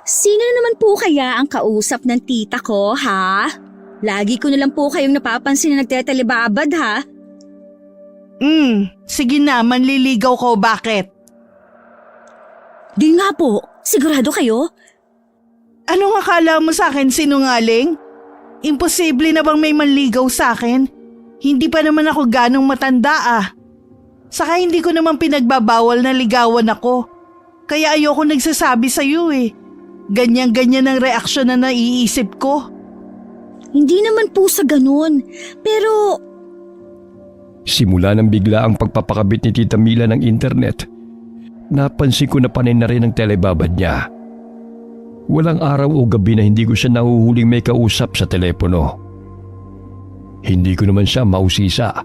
Sino na naman po kaya ang kausap ng tita ko, ha? Lagi ko na lang po kayong napapansin na nagtetelebabad, ha? Sige na, manliligaw ko, bakit? Di nga po, sigurado kayo? Anong akala mo sa akin, sinungaling? Imposible na bang may manligaw sa akin? Hindi pa naman ako ganong matanda Saka hindi ko naman pinagbabawal na ligawan ako. Kaya ayoko nagsasabi sa'yo Ganyan-ganyan ang reaksyon na naiisip ko. Hindi naman po sa ganun, pero Simula nang bigla ang pagpapakabit ni Tita Mila ng internet, napansin ko na panay na rin ang telebabad niya. Walang araw o gabi na hindi ko siya nahuhuling may kausap sa telepono. Hindi ko naman siya mausisa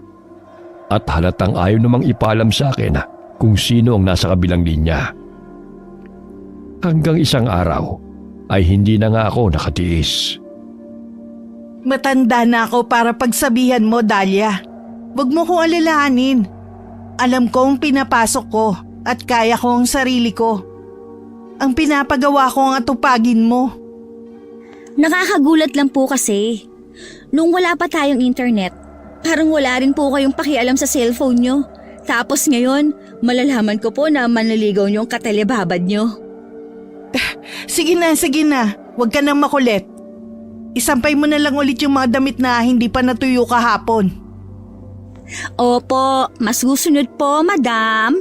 at halatang ayaw namang ipaalam sa akin kung sino ang nasa kabilang linya. Hanggang isang araw ay hindi na nga ako nakatiis. Matanda na ako para pagsabihan mo, Dahlia. Huwag mo kong alalahanin. Alam kong pinapasok ko at kaya ko ang sarili ko. Ang pinapagawa ko ang atupagin mo. nakakagulat lang po kasi. Nung wala pa tayong internet, parang wala rin po kayong pakialam sa cellphone nyo. Tapos ngayon, malalaman ko po na manliligaw nyo ang katelebabad nyo. Sige na. Huwag ka nang makulit. Isampay mo na lang ulit yung mga damit na hindi pa natuyo kahapon. Opo, mas susunod po, madam.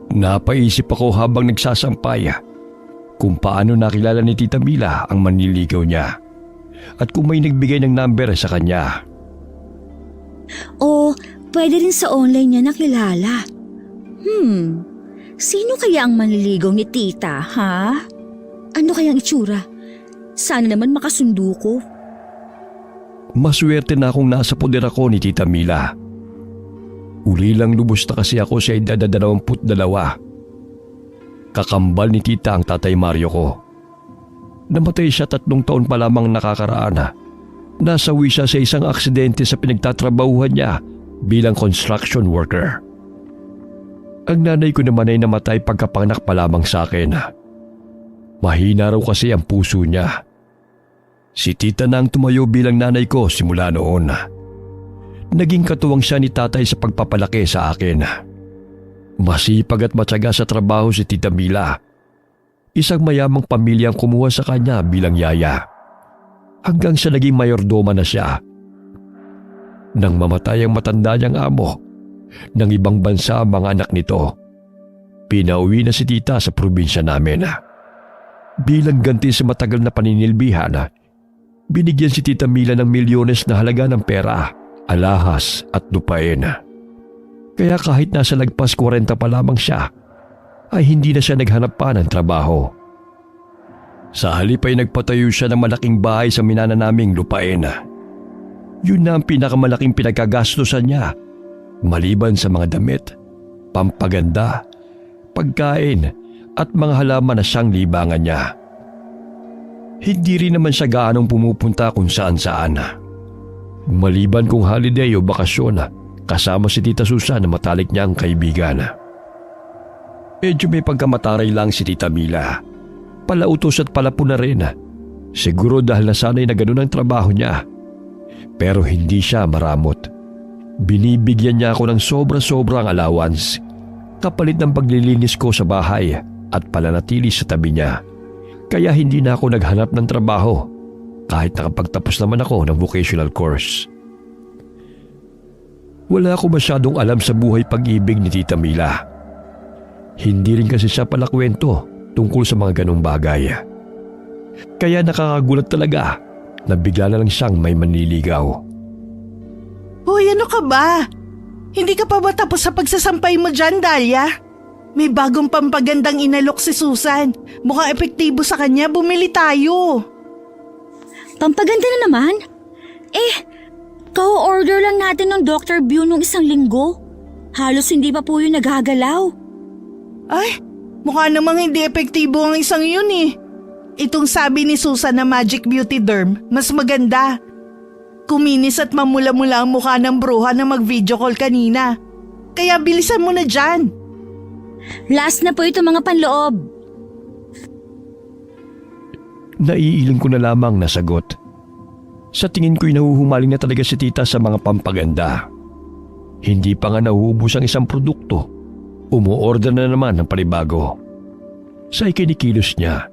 Napaisip ako habang nagsasampay kung paano nakilala ni Tita Mila ang manliligaw niya at kung may nagbigay ng number sa kanya. O, pwede rin sa online niya nakilala. Sino kaya ang manliligaw ni tita, ha? Ano kayang itsura? Sana naman makasundo ko. Maswerte na akong nasa poder ako ni Tita Mila. Uli lang lubos na kasi ako sa edad na 22. Kakambal ni Tita ang Tatay Mario ko. Namatay siya 3 taon pa lamang nakakaraan. Nasawi siya sa isang aksidente sa pinagtatrabahuhan niya bilang construction worker. Ang nanay ko naman ay namatay pagkapanganak pa lamang sa akin. Mahina raw kasi ang puso niya. Si Tita na ang tumayo bilang nanay ko simula noon. Naging katuwang siya ni Tatay sa pagpapalaki sa akin. Masipag at matyaga sa trabaho si Tita Mila. Isang mayamang pamilya ang kumuha sa kanya bilang yaya. Hanggang sa naging mayordoma na siya. Nang mamatay ang matanda niyang amo, ng ibang bansa ang mga anak nito, pinauwi na si Tita sa probinsya namin. Bilang ganti sa matagal na paninilbihan, binigyan si Tita Mila ng milyones na halaga ng pera, alahas at lupain. Kaya kahit nasa lagpas 40 pa lamang siya, ay hindi na siya naghanap pa ng trabaho. Sa halip ay nagpatayo siya ng malaking bahay sa minana naming lupain. Yun na ang pinakamalaking pinagkagastusan niya, maliban sa mga damit, pampaganda, pagkain at mga halaman na siyang libangan niya. Hindi rin naman siya gaanong pumupunta kung saan-saan. Maliban kung holiday o bakasyon, kasama si Tita Susan na matalik niyang kaibigan. Medyo may pagkamataray lang si Tita Mila. Palautos at palapo na rin. Siguro dahil nasanay na ganun ang trabaho niya. Pero hindi siya maramot. Binibigyan niya ako ng sobra-sobrang allowance kapalit ng paglilinis ko sa bahay at palanatili sa tabi niya. Kaya hindi na ako naghanap ng trabaho kahit nakapagtapos naman ako ng vocational course. Wala ako masyadong alam sa buhay pag-ibig ni Tita Mila. Hindi rin kasi siya palakwento tungkol sa mga ganong bagay. Kaya nakakagulat talaga na bigla na lang siyang may manliligaw. Hoy, ano ka ba? Hindi ka pa ba tapos sa pagsasampay mo dyan, Dahlia? May bagong pampagandang inalok si Susan. Mukhang epektibo sa kanya, bumili tayo. Pampaganda na naman? Ka-order lang natin ng Dr. Bew nung 1 linggo. Halos hindi pa po yun nagagalaw. Ay, mukha namang hindi epektibo ang isang yun Itong sabi ni Susan na Magic Beauty Derm, mas maganda. Kuminis at mamula-mula ang mukha ng bruha na mag-video call kanina. Kaya bilisan mo na dyan. Last na po ito mga panloob. Naiiling ko na lamang na sagot. Sa tingin ko'y nahuhumaling na talaga si tita sa mga pampaganda. Hindi pa nga nauubos ang isang produkto. Umuorder na naman ng panibago. Sa ikinikilos niya,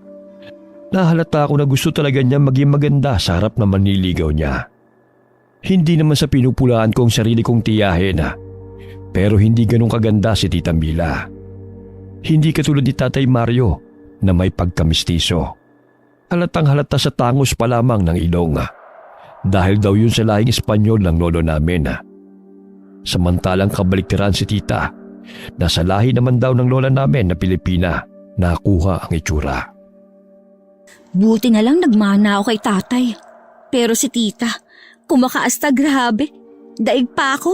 nahalata ako na gusto talaga niya maging maganda sa harap ng manliligaw niya. Hindi naman sa pinupulaan ko ang sarili kong tiyahin, pero hindi ganun kaganda si Tita Mila. Hindi katulad ni Tatay Mario na may pagkamistiso. Halatang halata sa tangos pa lamang ng ilong. Dahil daw yun sa lahing Espanyol ng lolo namin. Samantalang kabaliktaran si tita, na sa lahi naman daw ng lola namin na Pilipina, nakuha ang itsura. Buti na lang nagmana ako kay tatay. Pero si tita, kumakaasta grabe. Daig pa ako.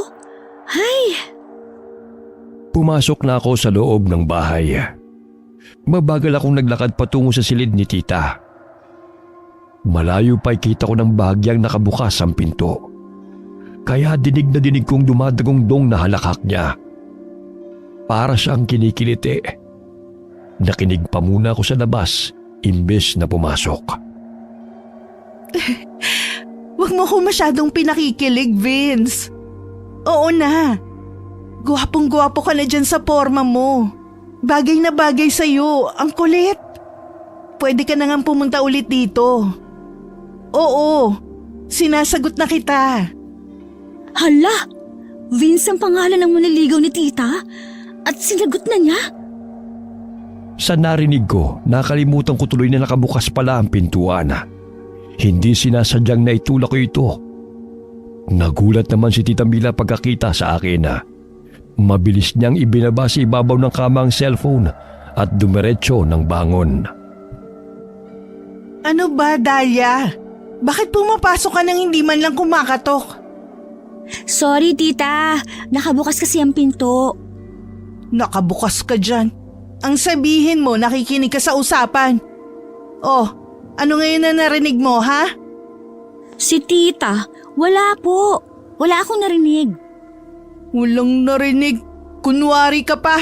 Hay! Pumasok na ako sa loob ng bahay. Mabagal akong naglakad patungo sa silid ni tita. Malayo pa'y kita ko ng bahagyang nakabukas ang pinto. Kaya dinig na dinig kong dumadagong dong na halakak niya. Para siyang kinikiliti. Nakinig pa muna ako sa labas imbes na pumasok. Huwag mo ko masyadong pinakikilig, Vince. Oo na. Gwapong-gwapo ka na dyan sa forma mo. Bagay na bagay sa'yo. Ang kulit. Pwede ka na nga pumunta ulit dito. Oo. Sinasagot na kita. Hala! Vince ang pangalan ng manliligaw ni tita? At sinagot na niya? Sa narinig ko, nakalimutan ko tuloy na nakabukas pala ang pintuan. Hindi sinasadyang naitulak ko ito. Nagulat naman si Tita Mila pagkakita sa akin. Mabilis niyang ibinaba sa ibabaw ng kama ang cellphone at dumiretso ng bangon. Ano ba, Dahlia? Bakit pumapasok ka nang hindi man lang kumakatok? Sorry tita, nakabukas kasi ang pinto. Nakabukas ka dyan. Ang sabihin mo, nakikinig ka sa usapan. Oh, ano ngayon na narinig mo, ha? Si tita, wala po. Wala akong narinig. Walang narinig. Kunwari ka pa.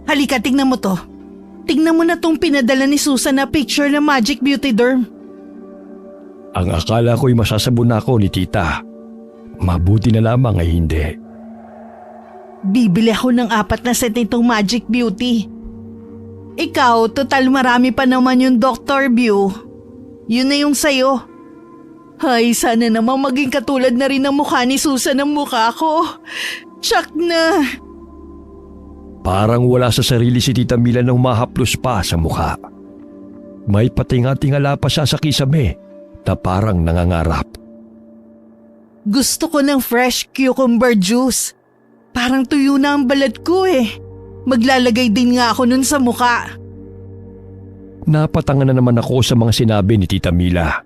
Halika, tignan mo to. Tignan mo na tong pinadala ni Susan na picture ng Magic Beauty Derm. Ang akala ko'y masasabon na ako ni tita. Mabuti na lamang ay hindi. Bibili ako ng 4 na set nitong Magic Beauty. Ikaw, total marami pa naman yung Dr. View. Yun na yung sayo. Ay, sana naman maging katulad na rin ang mukha ni Susan ang mukha ko. Tsak na. Parang wala sa sarili si Tita Mila nang mahaplos pa sa mukha. May patinga-tingala pa siya sa kisame na parang nangangarap. Gusto ko ng fresh cucumber juice. Parang tuyo na ang balat ko eh. Maglalagay din nga ako nun sa mukha. Napatanga na naman ako sa mga sinabi ni Tita Mila.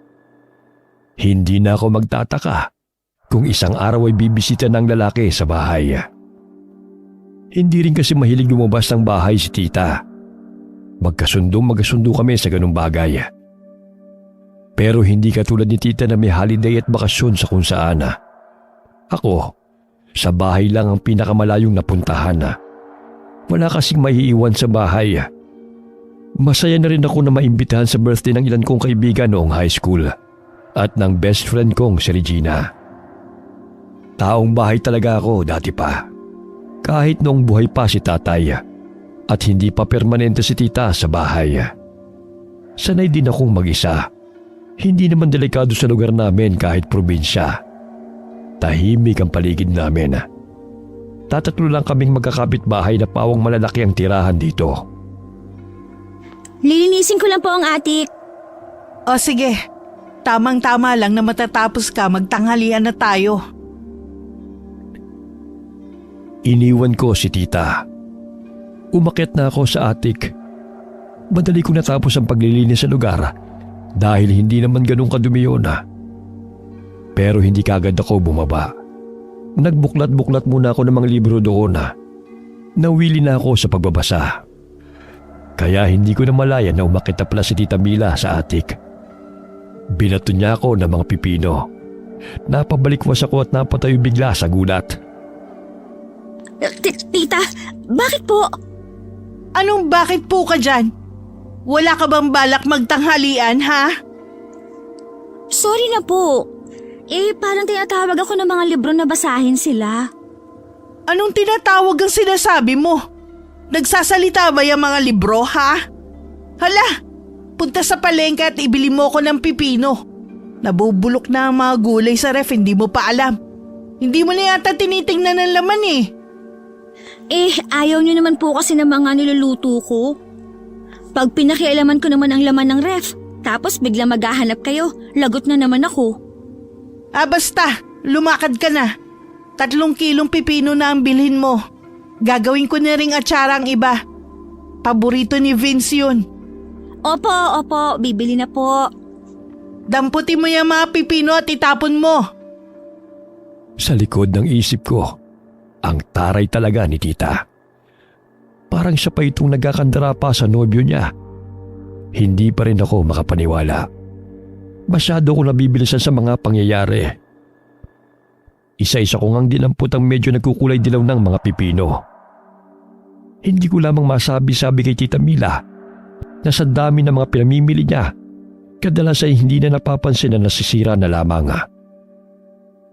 Hindi na ako magtataka kung isang araw ay bibisita ng lalaki sa bahay. Hindi rin kasi mahilig lumabas ng bahay si tita. Magkasundo kami sa ganung bagay. Pero hindi katulad ni tita na may holiday at bakasyon sa kung saan. Ako, sa bahay lang ang pinakamalayong napuntahan. Wala kasing maiiwan sa bahay. Masaya na rin ako na maimbitahan sa birthday ng ilan kong kaibigan noong high school at ng best friend kong si Regina. Taong bahay talaga ako dati pa. Kahit noong buhay pa si tatay at hindi pa permanente si tita sa bahay. Sanay din akong mag-isa. Hindi naman delikado sa lugar namin kahit probinsya. Tahimik ang paligid namin. Tatatlo lang kaming magkakapit bahay na pawang malalaki ang tirahan dito. Lilinisin ko lang po ang atik. O sige, tamang-tama lang na matatapos ka, magtanghalian na tayo. Iniwan ko si tita. Umakyat na ako sa atik. Madali ko natapos ang paglilinis sa lugar dahil hindi naman ganun kadumi yun. Pero hindi kagad ako bumaba. Nagbuklat-buklat muna ako ng mga libro doon. Nawili na ako sa pagbabasa. Kaya hindi ko na malaya na umakyat na pala si Tita Mila sa atik. Binato niya ako ng mga pipino. Napabalikwas ako at napatayo bigla sa gulat. Tita, bakit po? Anong bakit po ka dyan? Wala ka bang balak magtanghalian, ha? Sorry na po. Parang tinatawag ako ng mga libro na basahin sila. Anong tinatawag ang sinasabi mo? Nagsasalita ba yung mga libro, ha? Hala, punta sa palengke at ibili mo ko ng pipino. Nabubulok na ang mga gulay sa ref, hindi mo pa alam. Hindi mo na yata tinitingnan ng laman eh. Ayaw niyo naman po kasi ng mga niluluto ko. Pag pinakialaman ko naman ang laman ng ref, tapos bigla maghahanap kayo, lagot na naman ako. Basta, lumakad ka na. 3 kilong pipino na ang bilhin mo. Gagawin ko na ring atsara ang iba. Paborito ni Vince yun. Opo, bibili na po. Damputin mo yung mga pipino at itapon mo. Sa likod ng isip ko, ang taray talaga ni tita. Parang siya pa itong nagkakandara pa sa nobyo niya. Hindi pa rin ako makapaniwala. Masyado ko nabibilisan sa mga pangyayari. Isa-isa ko ngang dinampot ang medyo nagkukulay dilaw ng mga pipino. Hindi ko lamang masabi-sabi kay Tita Mila na sa dami ng mga pinamimili niya, kadalasan ay hindi na napapansin na nasisira na lamang.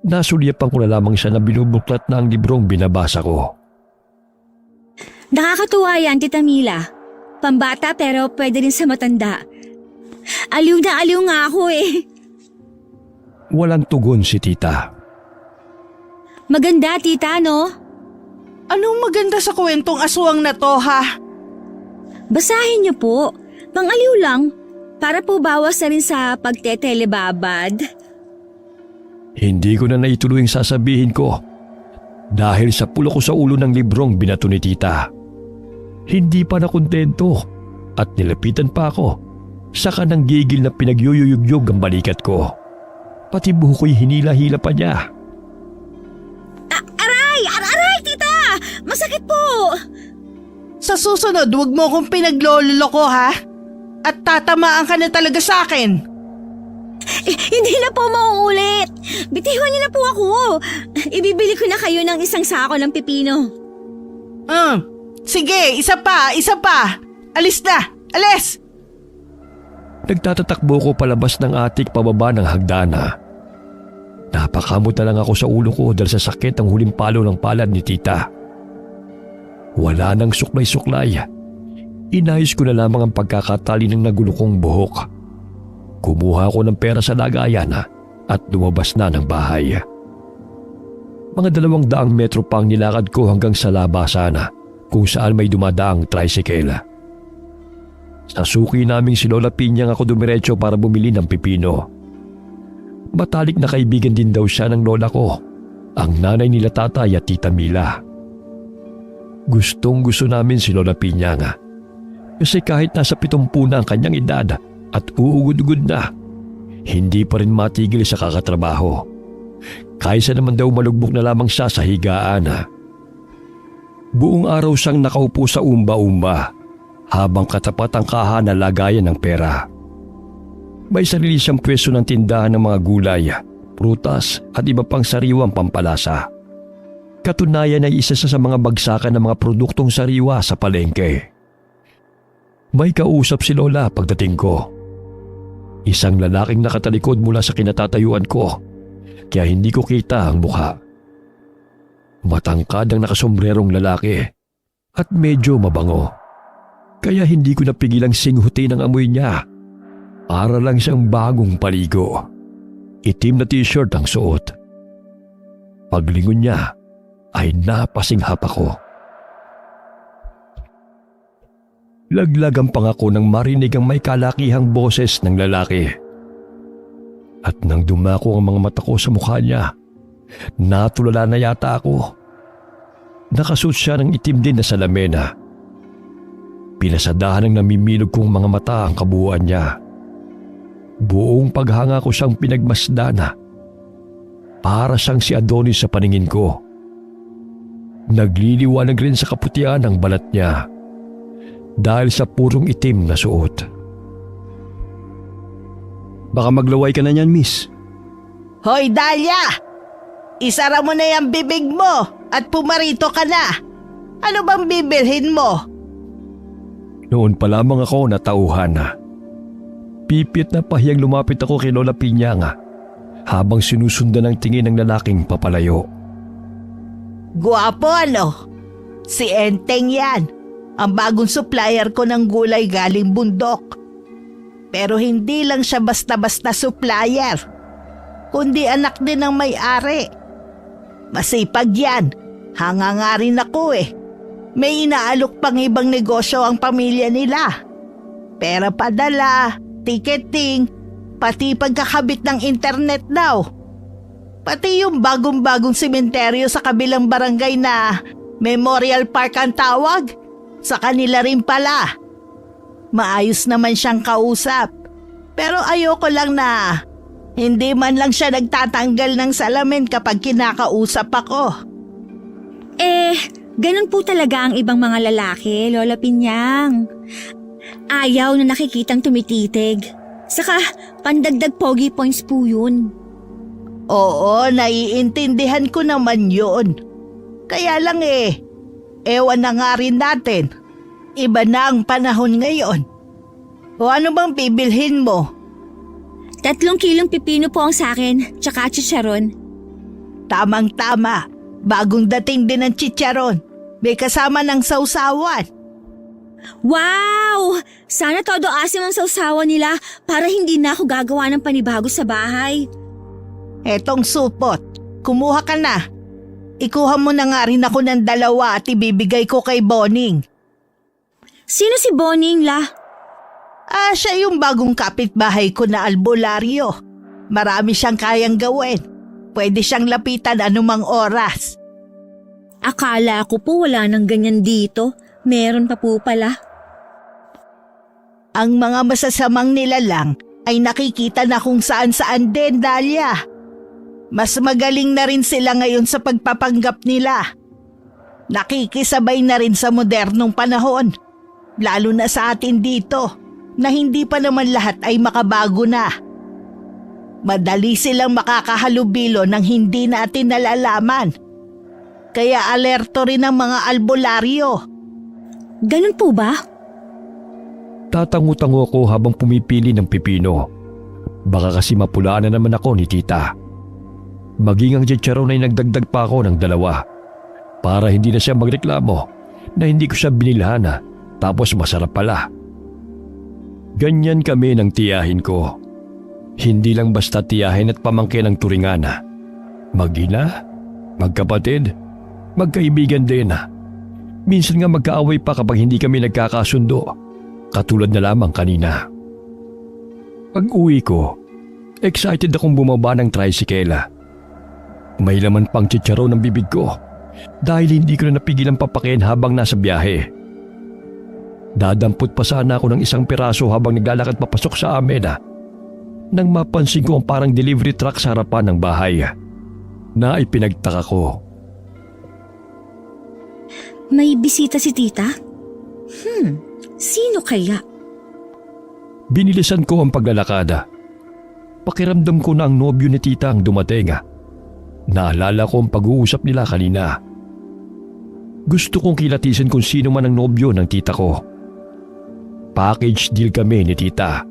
Nasulyapan ko na lamang siya na binubuklat na ang librong binabasa ko. Nakakatuwa yan, Tita Mila. Pambata pero pwede rin sa matanda. Aliw na aliw nga ako eh. Walang tugon si tita. Maganda, tita, no? Anong maganda sa kwentong aswang na to, ha? Basahin niyo po. Pang-aliw lang. Para po bawas na rin sa pagtetelebabad. Hindi ko na naituloy ang sasabihin ko dahil sa pulo ko sa ulo ng librong binato ni tita. Hindi pa nakontento at nilapitan pa ako. Saka nang gigil na pinagyuyuyugyog ang balikat ko. Pati buho ko'y hinila-hila pa niya. Aray, tita! Masakit po! Sa susunod, huwag mo akong pinagloloko, ha? At tatamaan ka na talaga sa akin. Hindi na po mauulit. Bitiwan niyo na po ako. Ibibili ko na kayo ng isang sako ng pipino. Sige, isa pa. Alis na, alis! Nagtatatakbo ko palabas ng atik pababa ng hagdana. Napakamot na lang ako sa ulo ko dahil sa sakit ang huling palo ng palad ni tita. Wala nang suklay-suklay. Inayos ko na lamang ang pagkakatali ng nagulo kong buhok. Kumuha ko ng pera sa lagayan at lumabas na ng bahay. Mga 200 metro pang nilakad ko hanggang sa labasan kung saan may dumadaang tricycle. Sa suki naming si Lola Pinyang ako dumiretso para bumili ng pipino. Matalik na kaibigan din daw siya ng lola ko, ang nanay nila tatay at Tita Mila. Gustong gusto namin si Lola Pinyang kasi kahit nasa 70 na ang kanyang edad at uugod-ugod na, hindi pa rin matigil sa kakatrabaho. Kaysa naman daw malugbok na lamang siya sa higaan. Buong araw siyang nakaupo sa umba-umba habang katapat ang kaha na lagayan ng pera. May sarili siyang pwesto ng tindahan ng mga gulay, prutas at iba pang sariwang pampalasa. Katunayan ay isa sa mga bagsakan ng mga produktong sariwa sa palengke. May kausap si Lola pagdating ko. Isang lalaking nakatalikod mula sa kinatatayuan ko, kaya hindi ko kita ang mukha. Matangkad ang nakasombrerong lalaki at medyo mabango. Kaya hindi ko napigilang singhutin ang amoy niya. Para lang siyang bagong paligo. Itim na t-shirt ang suot. Paglingon niya ay napasinghap ako. Laglag ang pangako nang marinig ang may kalakihang boses ng lalaki. At nang dumako ang mga mata ko sa mukha niya, natulala na yata ako. Nakasuot siya ng itim din na salamena. Pinasadahan ng namimilog kong mga mata ang kabuuan niya. Buong paghanga ko siyang pinagmasdana. Para siyang si Adonis sa paningin ko. Nagliliwanag rin sa kaputian ang balat niya dahil sa purong itim na suot. Baka maglaway ka na niyan, miss. Hoy, Dahlia! Isara mo na yung bibig mo at pumarito ka na. Ano bang bibilhin mo? Noon pa lamang ako natauhan na. Pipit na pahiyang lumapit ako kay Lola Piñanga habang sinusundan ng tingin ng lalaking papalayo. Guwapo ano? Si Enteng yan. Ang bagong supplier ko ng gulay galing bundok. Pero hindi lang siya basta-basta supplier, kundi anak din ng may-ari. Masipag yan. Hanga nga rin ako eh. May inaalok pang ibang negosyo ang pamilya nila. Pera padala, ticketing, pati pagkakabit ng internet daw. Pati yung bagong-bagong sementeryo sa kabilang barangay na Memorial Park ang tawag, sa kanila rin pala. Maayos naman siyang kausap. Pero ayoko lang na hindi man lang siya nagtatanggal ng salamin kapag kinakausap ako. Ganun po talaga ang ibang mga lalaki, Lola Pinyang. Ayaw na nakikitang tumititig. Saka, pandagdag pogi points po yun. Oo, naiintindihan ko naman yun. Kaya lang ewan na nga rin natin. Iba na ang panahon ngayon. O ano bang bibilhin mo? 3 kilong pipino po ang sakin, tsaka chicharon. Tamang-tama, bagong dating din ng chicharon. May kasama ng sausawan. Wow! Sana todo asim ang sausawan nila para hindi na ako gagawa ng panibago sa bahay. Etong supot, kumuha ka na. Ikuha mo na nga rin ako ng 2 at ibibigay ko kay Boning. Sino si Boning la? Siya yung bagong kapitbahay ko na albularyo. Marami siyang kayang gawin. Pwede siyang lapitan anumang oras. Akala ko po wala nang ganyan dito. Meron pa po pala. Ang mga masasamang nilalang ay nakikita na kung saan-saan din, Dahlia. Mas magaling na rin sila ngayon sa pagpapanggap nila. Nakikisabay na rin sa modernong panahon. Lalo na sa atin dito, na hindi pa naman lahat ay makabago na. Madali silang makakahalubilo ng hindi natin nalalaman. Kaya alerto rin ang mga albularyo. Ganun po ba? Tatango-tango ako habang pumipili ng pipino. Baka kasi mapulaan na naman ako ni tita. Maging ang chicharon ay nagdagdag pa ako ng 2 para hindi na siya magreklamo na hindi ko siya binilhan tapos masarap pala. Ganyan kami ng tiyahin ko. Hindi lang basta tiyahin at pamangkin ang turingan. Mag-ina, magkapatid, magkaibigan din. Minsan nga magkaaway pa kapag hindi kami nagkakasundo, katulad na lamang kanina. Pag-uwi ko, excited akong bumaba ng tricycle. May laman pang chicharon ng bibig ko dahil hindi ko na napigilang papakin habang nasa biyahe. Dadampot pa sana ako ng 1 piraso habang naglalakad papasok sa amin nang mapansin ko ang parang delivery truck sa harapan ng bahay na ipinagtaka ko. May bisita si tita? Sino kaya? Binilisan ko ang paglalakad. Pakiramdam ko na ang nobyo ni tita ang dumating. Naalala ko ang pag-uusap nila kanina. Gusto kong kilatisin kung sino man ang nobyo ng tita ko. Package deal kami ni tita.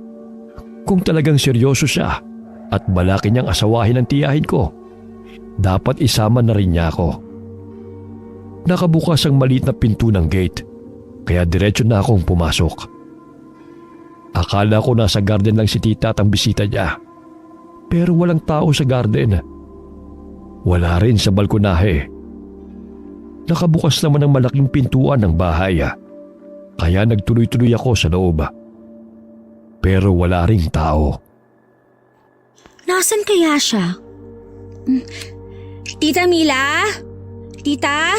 Kung talagang seryoso siya at balaki niyang asawahin ang tiyahin ko, dapat isama na rin niya ako. Nakabukas ang maliit na pinto ng gate, kaya diretso na akong pumasok. Akala ko nasa garden lang si tita at ang bisita niya. Pero walang tao sa garden. Wala rin sa balkonahe. Nakabukas naman ang malaking pintuan ng bahay, kaya nagtuloy-tuloy ako sa loob. Pero wala ring tao. Nasaan kaya siya? Tita Mila? Tita?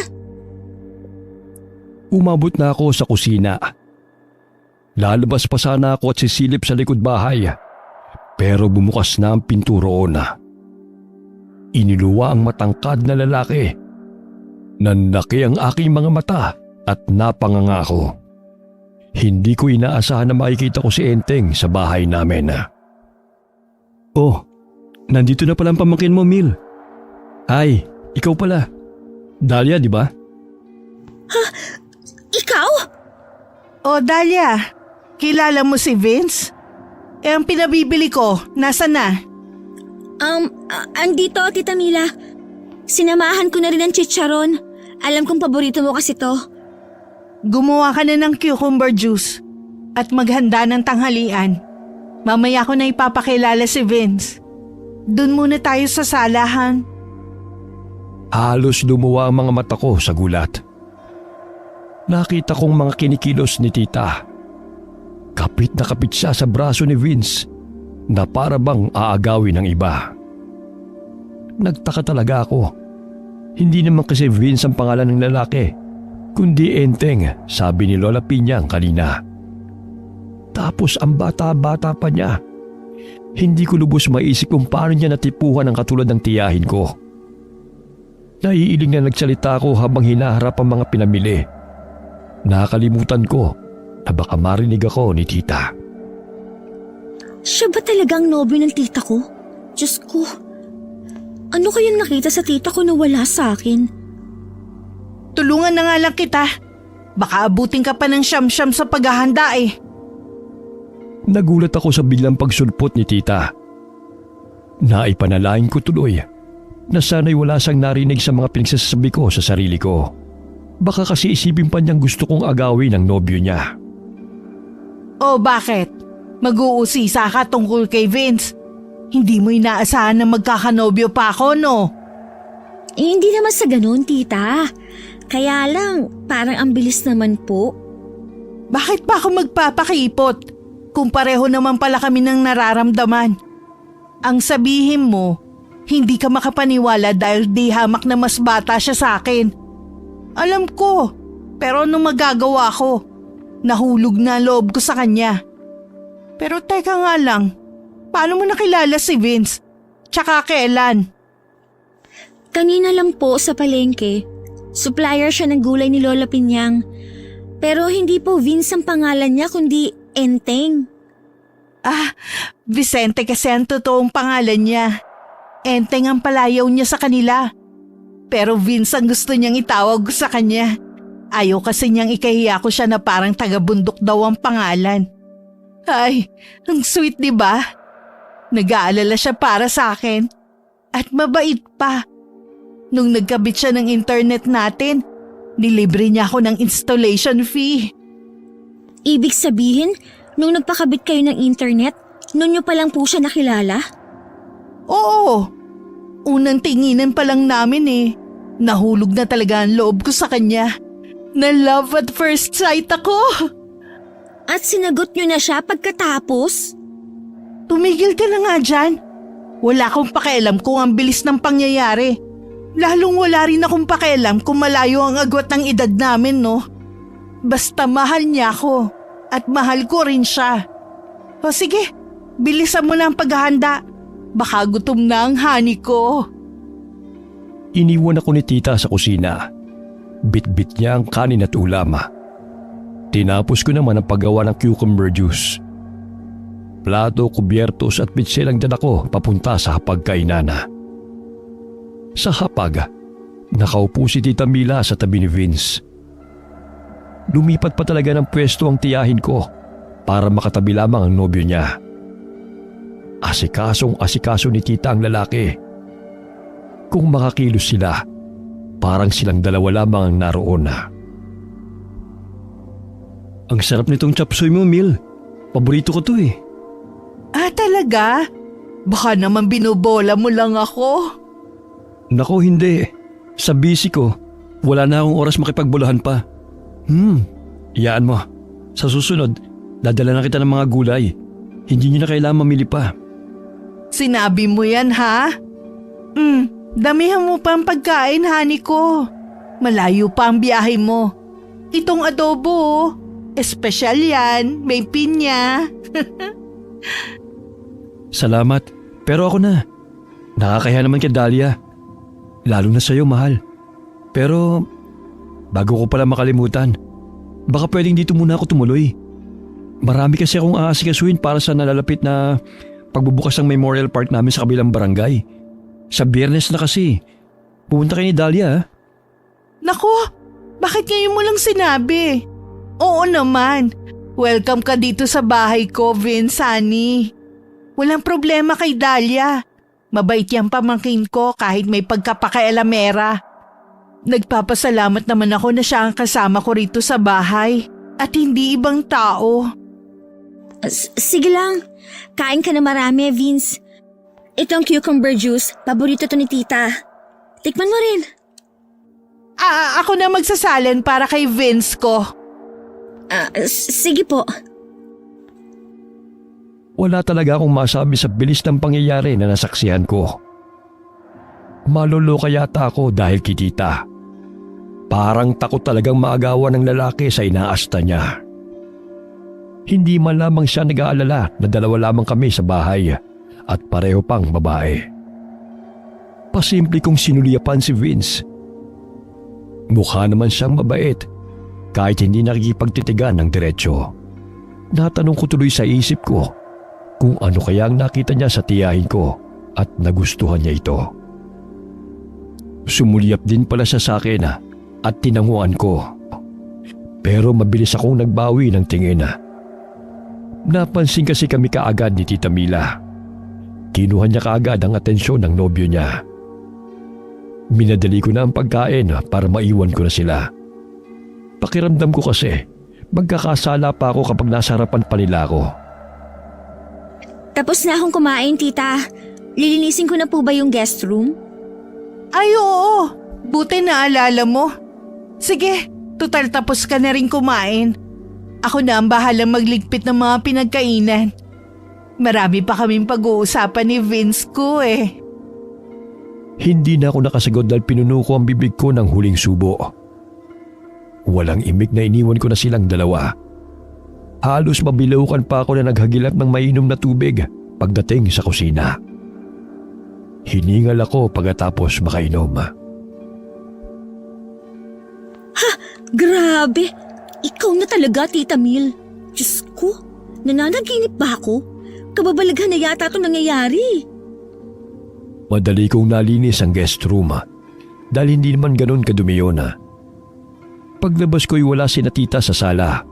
Umabot na ako sa kusina. Lalabas pa sana ako at sisilip sa likod bahay. Pero bumukas na ang pinto roon. Iniluwa ang matangkad na lalaki. Nanlaki ang aking mga mata at napangangako. Hindi ko inaasahan na makikita ko si Enteng sa bahay namin. Oh, nandito na pala ang pamangkin mo, Mil. Ay, ikaw pala. Dahlia, di ba? Ikaw? O Dahlia, kilala mo si Vince? Ang pinabibili ko, nasa na? Andito, Tita Mila. Sinamahan ko na rin ang chicharon. Alam kong paborito mo kasi to. Gumawa ka na ng cucumber juice at maghanda ng tanghalian. Mamaya ko na ipapakilala si Vince. Doon muna tayo sa salahan. Halos lumuwa ang mga mata ko sa gulat. Nakita kong mga kinikilos ni tita. Kapit na kapit siya sa braso ni Vince na para bang aagawin ng iba. Nagtaka talaga ako. Hindi naman kasi Vince ang pangalan ng lalaki, kundi Enteng, sabi ni Lola Pinyang kanina. Tapos ang bata-bata pa niya. Hindi ko lubos maisip kung paano niya natipuhan ang katulad ng tiyahin ko. Naiiling na nagsalita ako habang hinaharap ang mga pinamili. Nakalimutan ko na baka marinig ako ni tita. Siya ba talagang nobyo ng tita ko? Diyos ko. Ano kayang nakita sa tita ko na wala sa akin? Tulungan na nga lang kita. Baka abutin ka pa ng siyam-siyam sa paghahanda eh. Nagulat ako sa biglang pagsulpot ni tita. Naipanalangin ko tuloy na sana'y wala siyang narinig sa mga pinagsasabi ko sa sarili ko. Baka kasi isipin pa niyang gusto kong agawin ang nobyo niya. O bakit? Mag-uusisa ka tungkol kay Vince. Hindi mo inaasahan na magkakanobyo pa ako, no? Hindi naman sa ganun, tita. Kaya lang, parang ang bilis naman po. Bakit pa ako magpapakipot? Kung pareho naman pala kami ng nararamdaman. Ang sabihin mo, hindi ka makapaniwala dahil di hamak na mas bata siya sa akin. Alam ko, pero anong magagawa ko? Nahulog na ang loob ko sa kanya. Pero teka nga lang, paano mo nakilala si Vince? Tsaka kailan? Kanina lang po sa palengke. Supplier siya ng gulay ni Lola Pinyang. Pero hindi po Vince ang pangalan niya kundi Enteng. Vicente kasi ang totoong pangalan niya. Enteng ang palayaw niya sa kanila. Pero Vince ang gusto niyang itawag sa kanya. Ayaw kasi niyang ikahiya ko siya na parang taga-bundok daw ang pangalan. Ay, ang sweet diba? Nag-aalala siya para sa akin. At mabait pa. Nung nagkabit siya ng internet natin, nilibre niya ako ng installation fee. Ibig sabihin, nung nagpakabit kayo ng internet, noon niyo pa lang po siya nakilala? Oo. Unang tinginan pa lang namin eh. Nahulog na talaga ang loob ko sa kanya. Na love at first sight ako. At sinagot niyo na siya pagkatapos? Tumigil ka na nga dyan. Wala akong pakialam kung ang bilis ng pangyayari. Lalong wala rin akong pakialam kung malayo ang agwat ng edad namin, no? Basta mahal niya ako at mahal ko rin siya. O sige, bilisan mo na ang paghahanda. Baka gutom na ang honey ko. Iniwan ako ni tita sa kusina. Bit-bit niya ang kanin at ulam. Tinapos ko naman ang paggawa ng cucumber juice. Plato, kubyertos at pitsel ang dala ko papunta sa hapagkainan. Sa hapag, nakaupo si Tita Mila sa tabi ni Vince. Lumipat pa talaga ng pwesto ang tiyahin ko para makatabi lamang ang nobyo niya. Asikasong-asikaso ni tita ang lalaki. Kung makakilos sila, parang silang dalawa lamang ang naroon. Ang sarap nitong chop suey mo, Mil. Paborito ko to eh. Talaga? Baka naman binobola mo lang ako. Nako, hindi. Sa busy ko, wala na akong oras makipagbulahan pa. Iyaan mo. Sa susunod, dadala na kita ng mga gulay. Hindi niyo na kailangan mamili pa. Sinabi mo yan, ha? Damihan mo pa ang pagkain, honey ko. Malayo pa ang biyahe mo. Itong adobo, espesyal yan, may pinya. Salamat, pero ako na. Nakakaya naman kay Dahlia. Lalo na sa'yo, mahal. Pero, bago ko pala makalimutan, baka pwedeng dito muna ako tumuloy. Marami kasi akong aasikasuhin para sa nalalapit na pagbubukas ng memorial park namin sa kabilang barangay. Sa Biyernes na kasi. Pupunta kayo ni Dahlia, ha? Naku, bakit ngayon mo lang sinabi? Oo naman. Welcome ka dito sa bahay ko, Vince, Sunny. Walang problema kay Dahlia. Mabait yang pamangkin ko kahit may pagkapakialamera. Nagpapasalamat naman ako na siya ang kasama ko rito sa bahay at hindi ibang tao. Sige lang, kain ka na marami, Vince. Itong cucumber juice, paborito to ni tita. Tikman mo rin. Ako na magsasalin para kay Vince ko. Sige po. Wala talaga akong masabi sa bilis ng pangyayari na nasaksihan ko. Maluluka yata ako dahil kay tita. Parang takot talagang maagawan ng lalaki sa inaasta niya. Hindi man lamang siya nag-aalala na dalawa lamang kami sa bahay at pareho pang babae. Pasimple kong sinuliapan si Vince. Mukha naman siyang mabait kahit hindi nakikipagtitigan ng diretsyo. Natanong ko tuloy sa isip ko kung ano kaya ang nakita niya sa tiyahin ko at nagustuhan niya ito. Sumulyap din pala siya sa akin at tinanguan ko. Pero mabilis akong nagbawi ng tingin. Napansin kasi kami kaagad ni Tita Mila. Kinuha niya kaagad ang atensyon ng nobyo niya. Minadali ko na ang pagkain para maiwan ko na sila. Pakiramdam ko kasi magkakasala pa ako kapag nasa harapan pa nila ako. Tapos na akong kumain, tita. Lilinisin ko na po ba yung guest room? Ay oo, buti naalala mo. Sige, tutal tapos ka na rin kumain. Ako na ang bahalang magligpit ng mga pinagkainan. Marami pa kaming pag-uusapan ni Vince ko eh. Hindi na ako nakasagot dahil pinuno ko ang bibig ko ng huling subo. Walang imik na iniwan ko na silang dalawa. Halos mabilaukan pa ako na naghagilap ng mainom na tubig pagdating sa kusina. Hiningal ako pagkatapos makainom. Grabe! Ikaw na talaga, Tita Mil. Diyos ko, nananaginip ba ako? Kababalaghan na yata ito nangyayari. Madali kong nalinis ang guest room dahil hindi naman ganun kadumi yun. Paglabas ko'y wala si tita sa sala.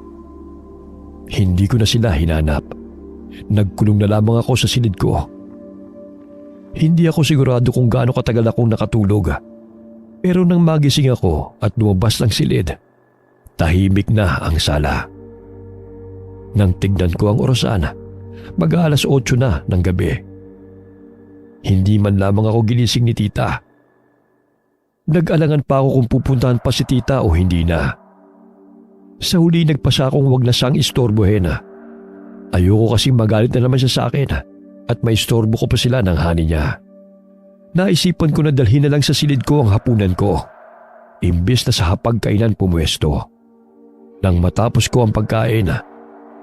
Hindi ko na sila hinanap. Nagkulong na lamang ako sa silid ko. Hindi ako sigurado kung gaano katagal akong nakatulog. Pero nang magising ako at lumabas ng silid, tahimik na ang sala. Nang tignan ko ang orasan, mag-aalas 8 na ng gabi. Hindi man lamang ako ginising ni tita. Nag-alangan pa ako kung pupuntahan pa si tita o hindi na. Sa huli nagpasa akong wag na siyang istorbohin. Ayoko kasi magalit na naman siya sa akin at maistorbo ko pa sila ng hani niya. Naisipan ko na dalhin na lang sa silid ko ang hapunan ko, imbes na sa hapagkainan pumuesto. Nang matapos ko ang pagkain,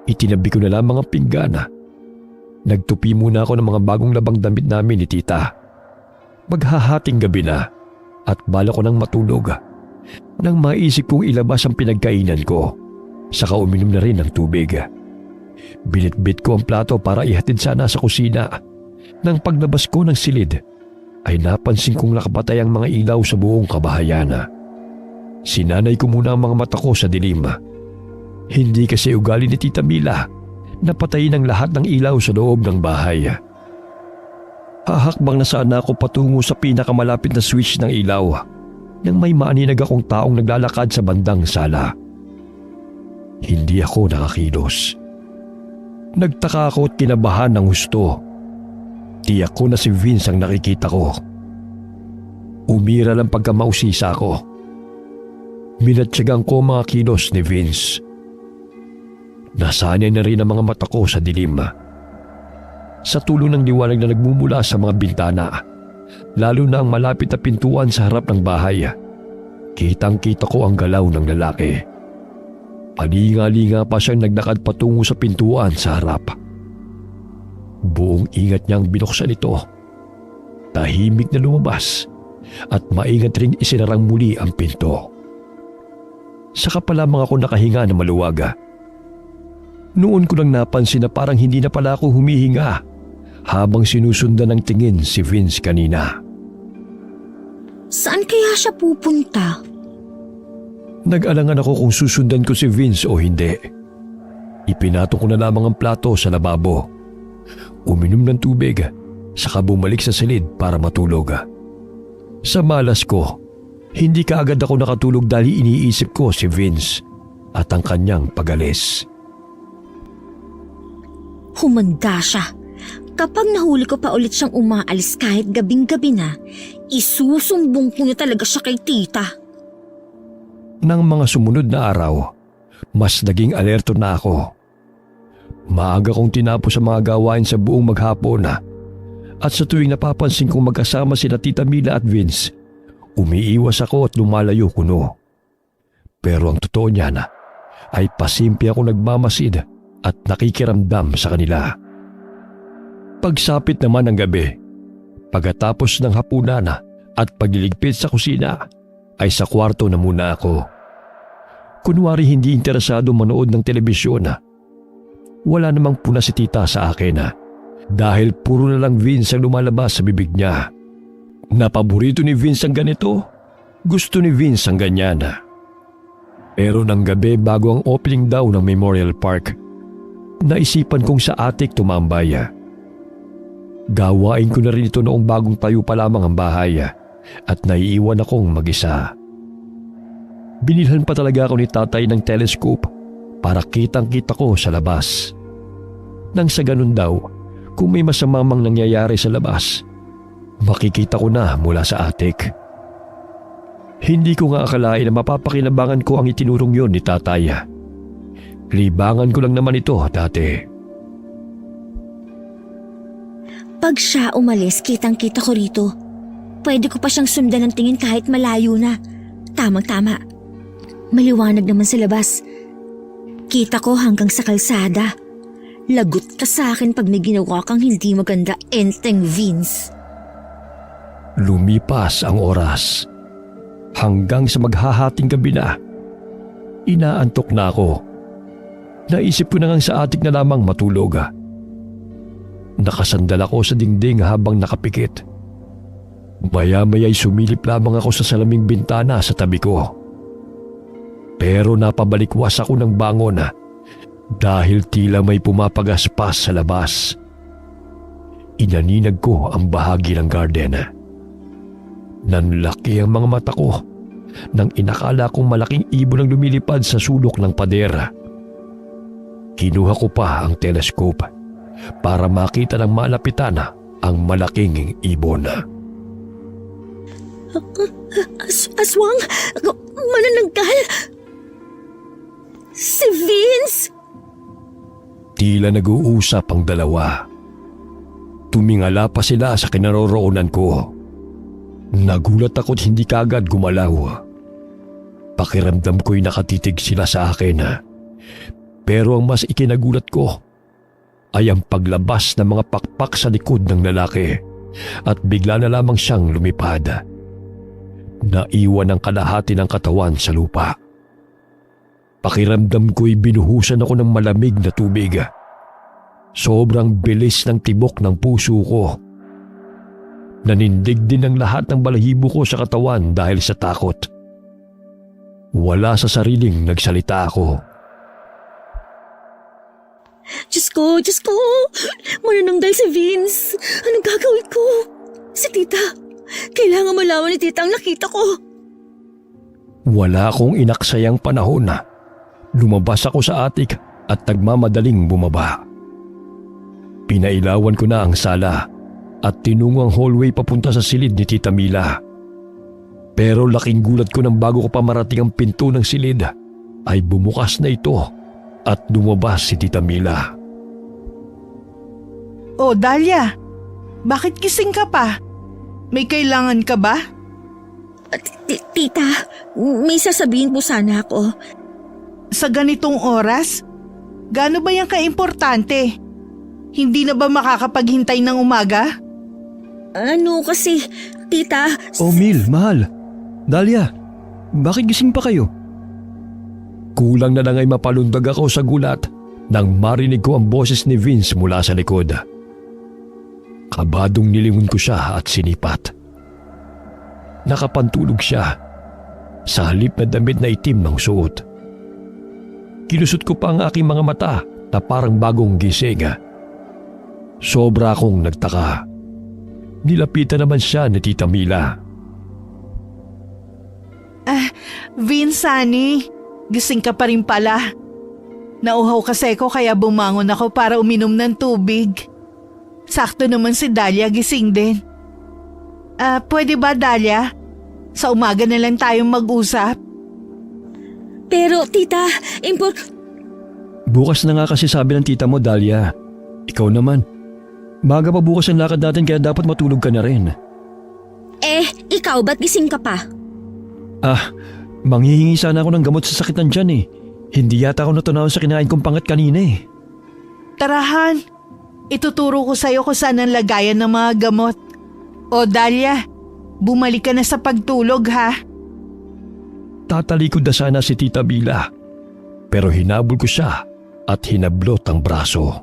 itinabi ko na lamang ang pinggan. Nagtupi muna ako ng mga bagong labang damit namin ni tita. Maghahating gabi na at bala ko nang matulog. Nang maisip kong ilabas ang pinagkainan ko, saka uminom na rin ng tubig. Binitbit ko ang plato para ihatid sana sa kusina. Nang paglabas ko ng silid, ay napansin kong nakapatay ang mga ilaw sa buong kabahayan. Sinanay ko muna ang mga mata ko sa dilim. Hindi kasi ugali ni Tita Mila na patayin ang lahat ng ilaw sa loob ng bahay. Hahakbang na sana ako patungo sa pinakamalapit na switch ng ilaw nang may maaninag akong taong naglalakad sa bandang sala. Hindi ako nakakilos. Nagtaka ako at kinabahan ng husto. Tiyak ko na si Vince ang nakikita ko. Umira lang pagkamausisa ko. Minatsyagan ko mga kilos ni Vince. Nasanay na rin ang mga mata ko sa dilim. Sa tulong ng liwanag na nagmumula sa mga bintana, lalo na ang malapit na pintuan sa harap ng bahay, kitang-kita ko ang galaw ng lalaki. Palinga-linga pa siyang naglakad patungo sa pintuan sa harap. Buong ingat niyang binuksan ito. Tahimik na lumabas at maingat ring isinarang muli ang pinto. Saka pa lamang ako nakahinga na maluwag. Noon ko lang napansin na parang hindi na pala ako humihinga habang sinusundan ng tingin si Vince kanina. Saan kaya siya pupunta? Nag-alangan ako kung susundan ko si Vince o hindi. Ipinato ko na lamang ang plato sa lababo. Uminom ng tubig, saka bumalik sa silid para matulog. Sa malas ko, hindi kaagad ako nakatulog dahil iniisip ko si Vince at ang kanyang pag-alis. Humanda siya. Kapag nahuli ko pa ulit siyang umaalis kahit gabing-gabi na, isusumbong ko niya talaga siya kay tita. Nang mga sumunod na araw, mas naging alerto na ako. Maaga kong tinapos ang mga gawain sa buong maghapon na at sa tuwing napapansin kong magkasama sina Tita Mila at Vince, umiiwas ako at lumalayo kuno. Pero ang totoo niya na ay pasimple ako nagmamasid at nakikiramdam sa kanila. Pagsapit naman ng gabi, pagkatapos ng hapunan at pagliligpit sa kusina, ay sa kwarto na muna ako. Kunwari hindi interesado manood ng telebisyon. Wala namang puna si tita sa akin dahil puro na lang Vince ang lumalabas sa bibig niya. Napaborito ni Vince ang ganito, gusto ni Vince ang ganyan. Pero ng gabi bago ang opening daw ng Memorial Park, naisipan kong sa attic tumambay. Gawain ko na rin ito noong bagong tayo pa lamang ang bahay at naiiwan akong mag-isa. Binilhan pa talaga ako ni tatay ng telescope para kitang-kita ko sa labas. Nang sa ganun daw, kung may masamang nangyayari sa labas, makikita ko na mula sa attic. Hindi ko nga akalain na mapapakinabangan ko ang itinurong yon ni tatay. Libangan ko lang naman ito dati. Pag siya umalis, kitang-kita ko rito. Pwede ko pa siyang sundan ng tingin kahit malayo na. Tamang-tama. Maliwanag naman sa labas. Kita ko hanggang sa kalsada. Lagot ka sa akin pag may ginawa kang hindi maganda, enteng Vince. Lumipas ang oras. Hanggang sa maghahating gabi na. Inaantok na ako. Naisip ko na ngang sa attic na lamang matulog. Nakasandal ako sa dingding habang nakapikit. Maya-maya'y sumilip lamang ako sa salaming bintana sa tabi ko. Pero napabalikwas ako ng bangon dahil tila may pumapagaspas sa labas. Inaninag ko ang bahagi ng garden. Nanlaki ang mga mata ko nang inakala kong malaking ibon ang lumilipad sa sulok ng pader. Kinuha ko pa ang telescope para makita ng malapitan ang malaking ibon. Aswang! Manananggal! Si Vince! Tila nag-uusap ang dalawa. Tumingala pa sila sa kinaroroonan ko. Nagulat ako't hindi kagad gumalaw. Pakiramdam ko'y nakatitig sila sa akin. Pero ang mas ikinagulat ko ay ang paglabas ng mga pakpak sa likod ng lalaki at bigla na lamang siyang lumipad. Naiwan ang kalahati ng katawan sa lupa. Pakiramdam ko'y binuhusan ako ng malamig na tubig. Sobrang bilis ng tibok ng puso ko. Nanindig din ang lahat ng balahibo ko sa katawan dahil sa takot. Wala sa sariling nagsalita ako. Diyos ko! Manananggal si Vince! Anong gagawin ko? Si tita! Kailangan malaman ni tita ang nakita ko! Wala akong inaksayang panahon na. Lumabas ako sa attic at nagmamadaling bumaba. Pinailawan ko na ang sala at tinungo ang hallway papunta sa silid ni Tita Mila. Pero laking gulat ko nang bago ko pa marating ang pinto ng silid ay bumukas na ito at lumabas si Tita Mila. Oh, Dahlia, bakit gising ka pa? May kailangan ka ba? Tita, may sasabihin po sana ako. Sa ganitong oras? Gaano ba yan kaimportante? Hindi na ba makakapaghintay ng umaga? Ano kasi, tita... Oh, Mil, mahal. Dahlia, bakit gising pa kayo? Kulang na lang ay mapalundag ako sa gulat nang marinig ko ang boses ni Vince mula sa likod. Kabadong nilingon ko siya at sinipat. Nakapantulog siya. sa halip na damit na itim ng suot. Kinusot ko pa ang aking mga mata na parang bagong gising. Sobra akong nagtaka. Nilapitan naman siya ni Tita Mila. Vince, honey, gising ka pa rin pala. Nauhaw kasi ako kaya bumangon ako para uminom ng tubig. Sakto naman si Dahlia gising din. Pwede ba, Dahlia? Sa umaga na lang tayong mag-usap? Pero tita, Bukas na nga kasi sabi ng tita mo, Dahlia. Ikaw naman. Maga pa bukas ang lakad natin kaya dapat matulog ka na rin. Ikaw ba't gising ka pa? Manghihingi sana ako ng gamot sa sakit ng tiyan eh. Hindi yata ako natunaw sa kinain kong pangat kanina eh. Tarahan, ituturo ko sa'yo kung saan ang lagayan ng mga gamot. O Dahlia, bumalik ka na sa pagtulog ha. Tatalikod na sana si Tita Mila, pero hinabol ko siya at hinablot ang braso.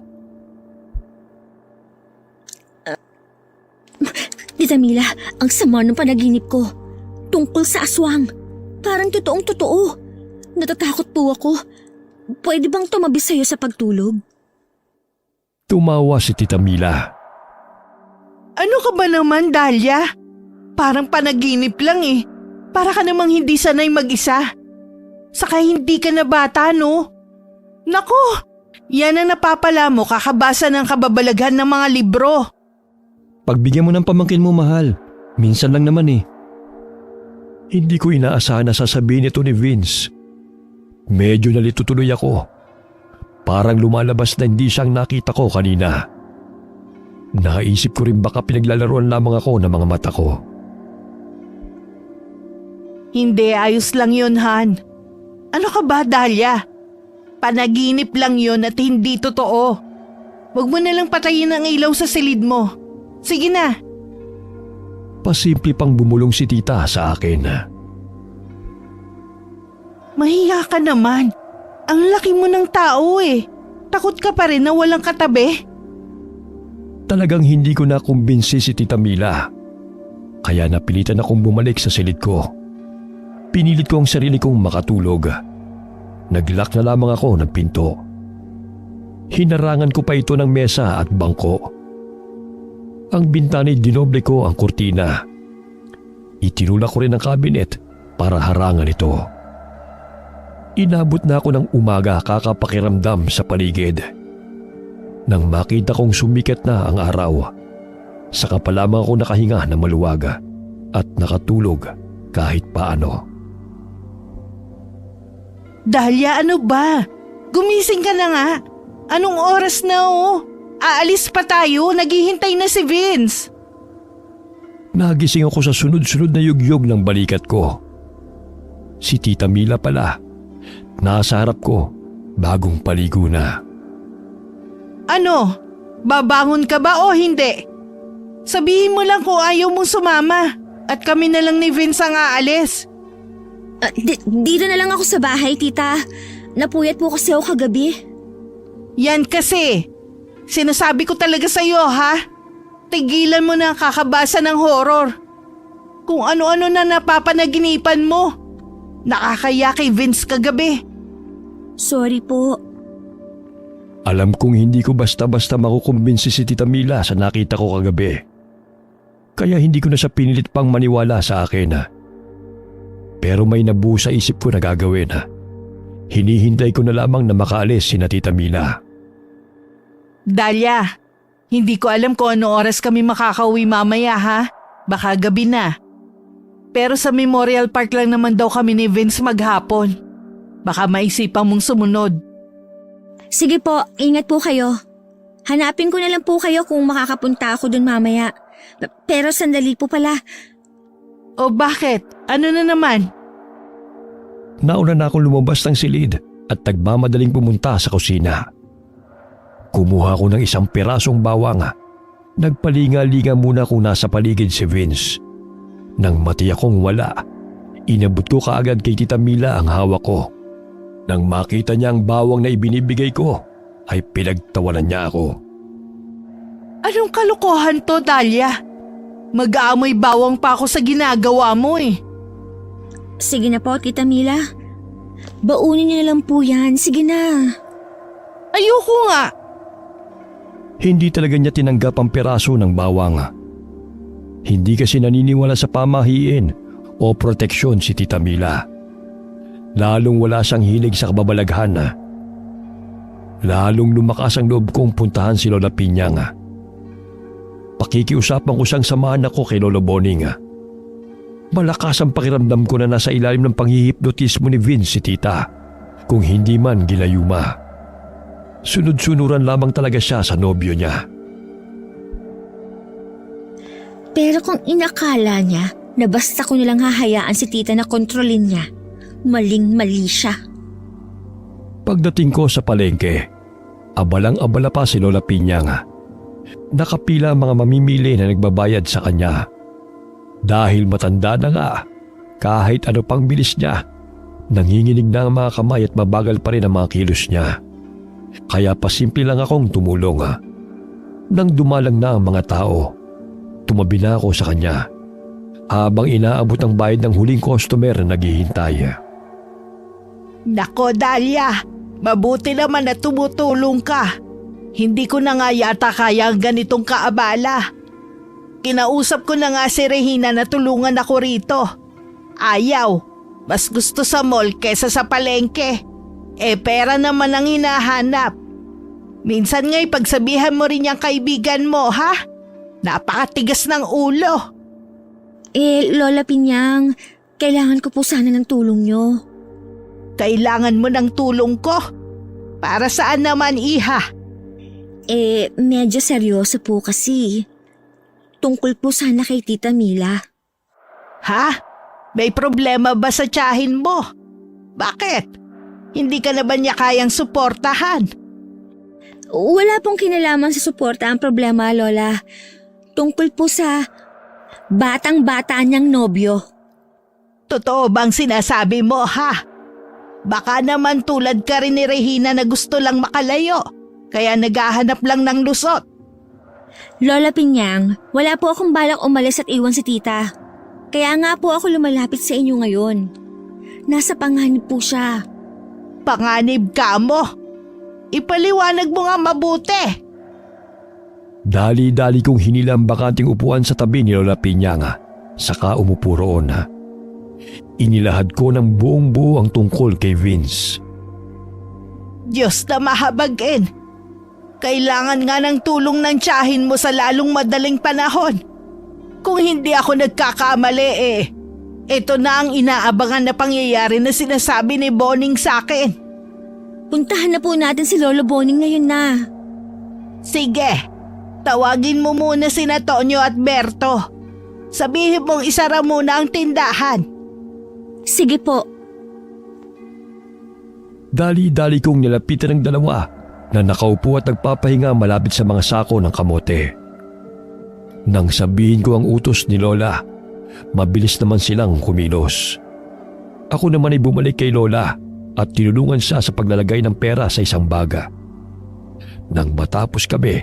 Tita Mila, ang sama ng panaginip ko. Tungkol sa aswang. Parang totoong totoo. Natatakot po ako. Pwede bang tumabi sa'yo sa pagtulog? Tumawa si Tita Mila. Ano ka ba naman, Dahlia? Parang panaginip lang eh. Para ka namang hindi sanay mag-isa. Saka hindi ka na bata, no? Naku, yan ang napapala mo kakabasa ng kababalaghan ng mga libro. Pagbigyan mo ng pamangkin mo, mahal. Minsan lang naman eh. Hindi ko inaasahan na sasabihin ito ni Vince. Medyo nalito tuloy ako. Parang lumalabas na hindi siyang nakita ko kanina. Naisip ko rin baka pinaglalaroan lamang ako ng mga mata ko. Hindi, ayos lang yun, Han. Ano ka ba, Dahlia? Panaginip lang yun at hindi totoo. Huwag mo nalang patayin ang ilaw sa silid mo. Sige na. Pasimple pang bumulong si Tita sa akin. Mahiya ka naman. Ang laki mo ng tao eh. Takot ka pa rin na walang katabi. Talagang hindi ko nakumbinsi si Tita Mila. Kaya napilitan akong bumalik sa silid ko. Pinilit ko ang sarili kong makatulog. Naglock na lamang ako ng pinto. Hinarangan ko pa ito ng mesa at bangko. Ang bintana'y dinoble ko ang kurtina. Itinulak ko rin ang kabinet para harangan ito. Inabot na ako ng umaga kakapakiramdam sa paligid. Nang makita kong sumikat na ang araw, saka pa lamang ako nakahinga na maluwag at nakatulog kahit paano. Dahlia, ano ba? Gumising ka na nga. Anong oras na oh? Aalis pa tayo, naghihintay na si Vince. Nagising ako sa sunod-sunod na yugyog ng balikat ko. Si Tita Mila pala. Nasa harap ko, bagong paligo na. Ano? Babangon ka ba o hindi? Sabihin mo lang kung ayaw mong sumama at kami na lang ni Vince ang aalis. Dito na lang ako sa bahay, tita. Napuyat po kasi ako kagabi. Yan kasi. Sinasabi ko talaga sa'yo ha. Tigilan mo na ang kakabasa ng horror. Kung ano-ano na napapanaginipan mo. Nakakaya kay Vince kagabi. Sorry po. Alam kong hindi ko basta-basta makukumbinsi si Tita Mila sa nakita ko kagabi. Kaya hindi ko na siya pinilit pang maniwala sa akin. Pero may nabuo sa isip ko na gagawin. Hinihintay ko na lamang na makaalis si Tita Mila. Dahlia, hindi ko alam kung ano oras kami makakauwi mamaya ha. Baka gabi na. Pero sa Memorial Park lang naman daw kami ni Vince maghapon. Baka maisipang mong sumunod. Sige po, ingat po kayo. Hanapin ko na lang po kayo kung makakapunta ako dun mamaya. Pero sandali po pala. O bakit? Ano na naman? Nauna na akong lumabas ng silid at nagmamadaling pumunta sa kusina. Kumuha ko ng isang pirasong bawang. Nagpalinga-linga muna kung nasa paligid si Vince. Nang matiyak kong wala, inabot ko kaagad kay Tita Mila ang hawak ko. Nang makita niya ang bawang na ibinibigay ko, ay pinagtawanan niya ako. Anong kalokohan to, Dahlia? Mag-aamoy bawang pa ako sa ginagawa mo eh. Sige na po, Tita Mila. Baunin niyo na lang po yan. Sige na. Ayoko nga. Hindi talaga niya tinanggap ang peraso ng bawang. Hindi kasi naniniwala sa pamahiin o proteksyon si Tita Mila. Lalong wala siyang hilig sa kababalaghan. Lalong lumakas ang loob kong puntahan si Lola Pinyang. Pakikiusapan ko siyang samahan ako kay Lolo Boning. Malakas ang pakiramdam ko na nasa ilalim ng panghihipnotismo ni Vince si Tita, kung hindi man gilayuma. Sunod-sunuran lamang talaga siya sa nobyo niya. Pero kung inakala niya na basta ko nilang hahayaan si Tita na kontrolin niya, maling-mali siya. Pagdating ko sa palengke, abalang-abala pa si Lola Pinyang. Nakapila ang mga mamimili na nagbabayad sa kanya. Dahil matanda na nga, kahit ano pang bilis niya, nanginginig na ang mga kamay at mabagal pa rin ang mga kilos niya. Kaya pasimple lang akong tumulong. Nang dumalang na ang mga tao, tumabi na ako sa kanya habang inaabot ang bayad ng huling customer na naghihintay. Nako Dahlia, mabuti naman na tumutulong ka. Hindi ko na nga yata kaya ang ganitong kaabala. Kinausap ko na nga si Regina na tulungan ako rito. Ayaw, mas gusto sa mall kesa sa palengke. Pera naman ang hinahanap. Minsan nga'y pagsabihan mo rin yung kaibigan mo, ha? Napakatigas ng ulo. Lola Pinyang, kailangan ko po sana ng tulong niyo. Kailangan mo ng tulong ko? Para saan naman, iha? Medyo seryoso po kasi. Tungkol po sana kay Tita Mila. Ha? May problema ba sa tiyahin mo? Bakit? Hindi ka na ba niya kayang suportahan? Wala pong kinalaman sa suporta ang problema, Lola. Tungkol po sa batang-bata niyang nobyo. Totoo bang sinasabi mo, ha? Baka naman tulad ka rin ni Regina na gusto lang makalayo, kaya naghahanap lang ng lusot. Lola Pinyang, wala po akong balak umalis at iwan si Tita. Kaya nga po ako lumalapit sa inyo ngayon. Nasa panganib po siya. Panganib ka mo? Ipaliwanag mo nga mabuti. Dali-dali kong hinila ang bakanting upuan sa tabi ni Lola Pinyang, saka umupo roon. Inilahad ko ng buong buo ang tungkol kay Vince. Diyos na mahabagin. Kailangan nga ng tulong ng tiyahin mo sa lalong madaling panahon. Kung hindi ako nagkakamali ito na ang inaabangan na pangyayari na sinasabi ni Boning sa akin. Puntahan na po natin si Lolo Boning ngayon na. Sige, tawagin mo muna sina Tonyo at Berto. Sabihin mong isara muna ang tindahan. Sige po. Dali-dali kong nilapitan ng dalawa na nakaupo at nagpapahinga malapit sa mga sako ng kamote. Nang sabihin ko ang utos ni Lola, mabilis naman silang kumilos. Ako naman ay bumalik kay Lola at tinulungan siya sa paglalagay ng pera sa isang baga. Nang matapos kami,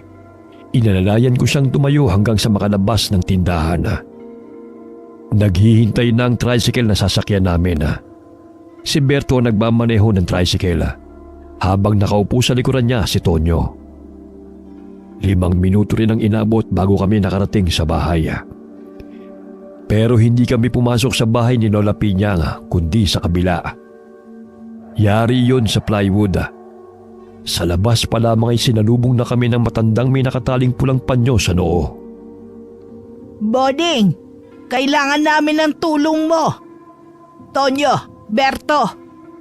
inalalayan ko siyang tumayo hanggang sa makalabas ng tindahan. Naghihintay na ang tricycle na sasakyan namin. Si Berto ang nagmamaneho ng tricycle habang nakaupo sa likuran niya si Tonyo. 5 minuto rin ang inabot bago kami nakarating sa bahay. Pero hindi kami pumasok sa bahay ni Lola Pinyang kundi sa kabila. Yari yon sa plywood. Sa labas pa lamang ay sinalubong na kami ng matandang may nakataling pulang panyo sa noo. Boning, kailangan namin ng tulong mo. Tonyo, Berto,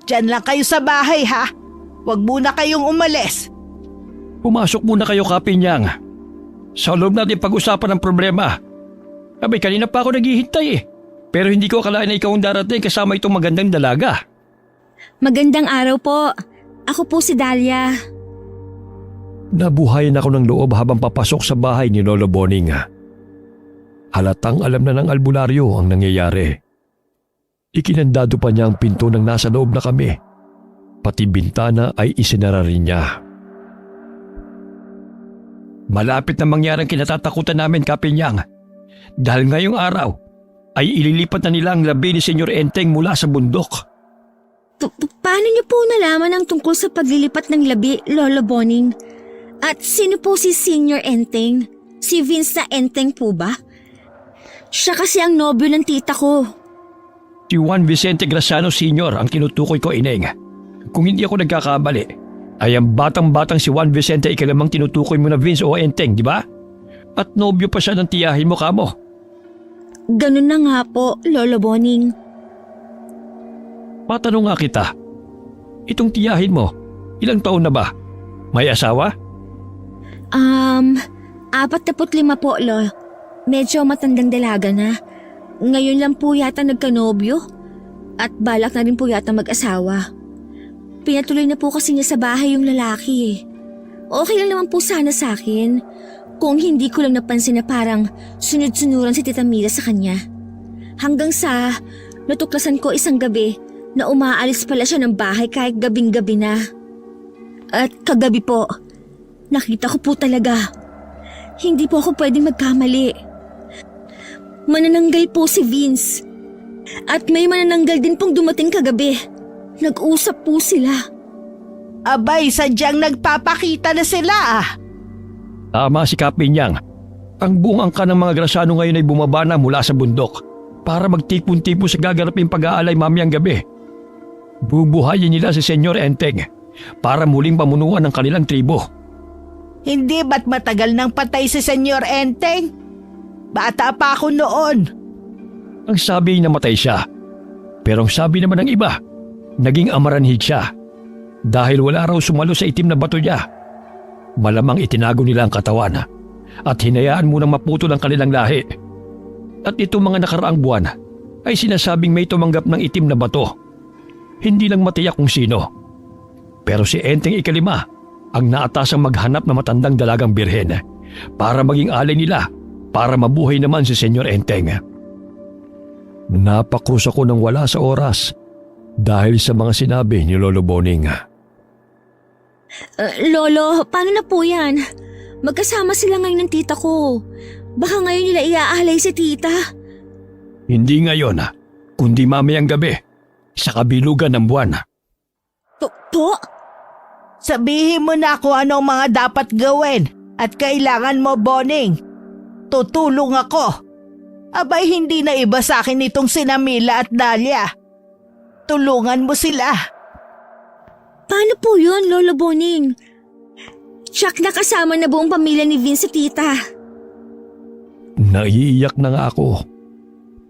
dyan lang kayo sa bahay ha. Huwag muna kayong umalis. Pumasok muna kayo, Kapinyang. Sa loob natin pag-usapan ang problema. Abay, kanina pa ako naghihintay Pero hindi ko akalain na ikaw ang darating kasama itong magandang dalaga. Magandang araw po. Ako po si Dahlia. Nabuhayan ako ng loob habang papasok sa bahay ni Lolo Boning. Halatang alam na ng albularyo ang nangyayari. Ikinandado pa niya ang pinto ng nasa loob na kami. Pati bintana ay isinara rin niya. Malapit na mangyari ang kinatatakutan namin, Kapinyang. Dahil ngayong araw, ay ililipat na nila ang labi ni Senyor Enteng mula sa bundok. Paano niyo po nalaman ang tungkol sa paglilipat ng labi, Lolo Boning? At sino po si Senior Enteng? Si Vince na Enteng po ba? Siya kasi ang nobyo ng tita ko. Si Juan Vicente Graciano Sr. ang tinutukoy ko, Ineng. Kung hindi ako nagkakamali, ay ang batang-batang si Juan Vicente ikalimang tinutukoy mo na Vince o Enteng, di ba? At nobyo pa siya ng tiyahin mo kamo. Ganun na nga po, Lolo Boning. Matanong nga kita, itong tiyahin mo, ilang taon na ba? May asawa? 45 po, Lo. Medyo matandang dalaga na. Ngayon lang po yata nagkanobyo. At balak na rin po yata mag-asawa. Pinatuloy na po kasi niya sa bahay yung lalaki eh. Okay lang naman po sana sa akin. Kung hindi ko lang napansin na parang sunod-sunuran si Tita Mila sa kanya. Hanggang sa natuklasan ko isang gabi na umaalis pala siya ng bahay kahit gabing-gabi na. At kagabi po, nakita ko po talaga. Hindi po ako pwedeng magkamali. Manananggal po si Vince. At may manananggal din pong dumating kagabi. Nag-usap po sila. Abay, sadyang nagpapakita na sila ah. Tama si Kapinyang. Ang buong angka ng mga Graciano ngayon ay bumaba na mula sa bundok para magtipon-tipon sa gaganaping pag-aalay mamayang gabi. Bubuhayin nila si Senyor Enteng para muling pamunuan ng kanilang tribo. Hindi ba't matagal nang patay si Senyor Enteng? Bata pa ako noon. Ang sabi namatay siya. Pero ang sabi naman ng iba, naging amaranhid siya. Dahil wala raw sumalo sa itim na bato niya. Malamang itinago nila ang katawan at hinayaan munang maputol ang kanilang lahi. At itong mga nakaraang buwan ay sinasabing may tumanggap ng itim na bato. Hindi lang matiyak kung sino. Pero si Enteng Ikalima ang naatasang maghanap na matandang dalagang birhen para maging alay nila para mabuhay naman si Senyor Enteng. Napakrus ako ng wala sa oras dahil sa mga sinabi ni Lolo Boning. Lolo, paano na po yan? Magkasama sila ngayon ng tita ko. Baka ngayon nila iaalay si tita. Hindi ngayon, kundi mamayang gabi sa kabilugan ng buwan. Po? Sabihin mo na kung ano ang mga dapat gawin at kailangan mo, Boning. Tutulong ako. Abay, hindi na iba sa akin itong sina Mila at Dalia. Tulungan mo sila. Paano po yun, Lolo Boning? Tsak na kasama na buong pamilya ni Vince si tita. Naiiyak na nga ako.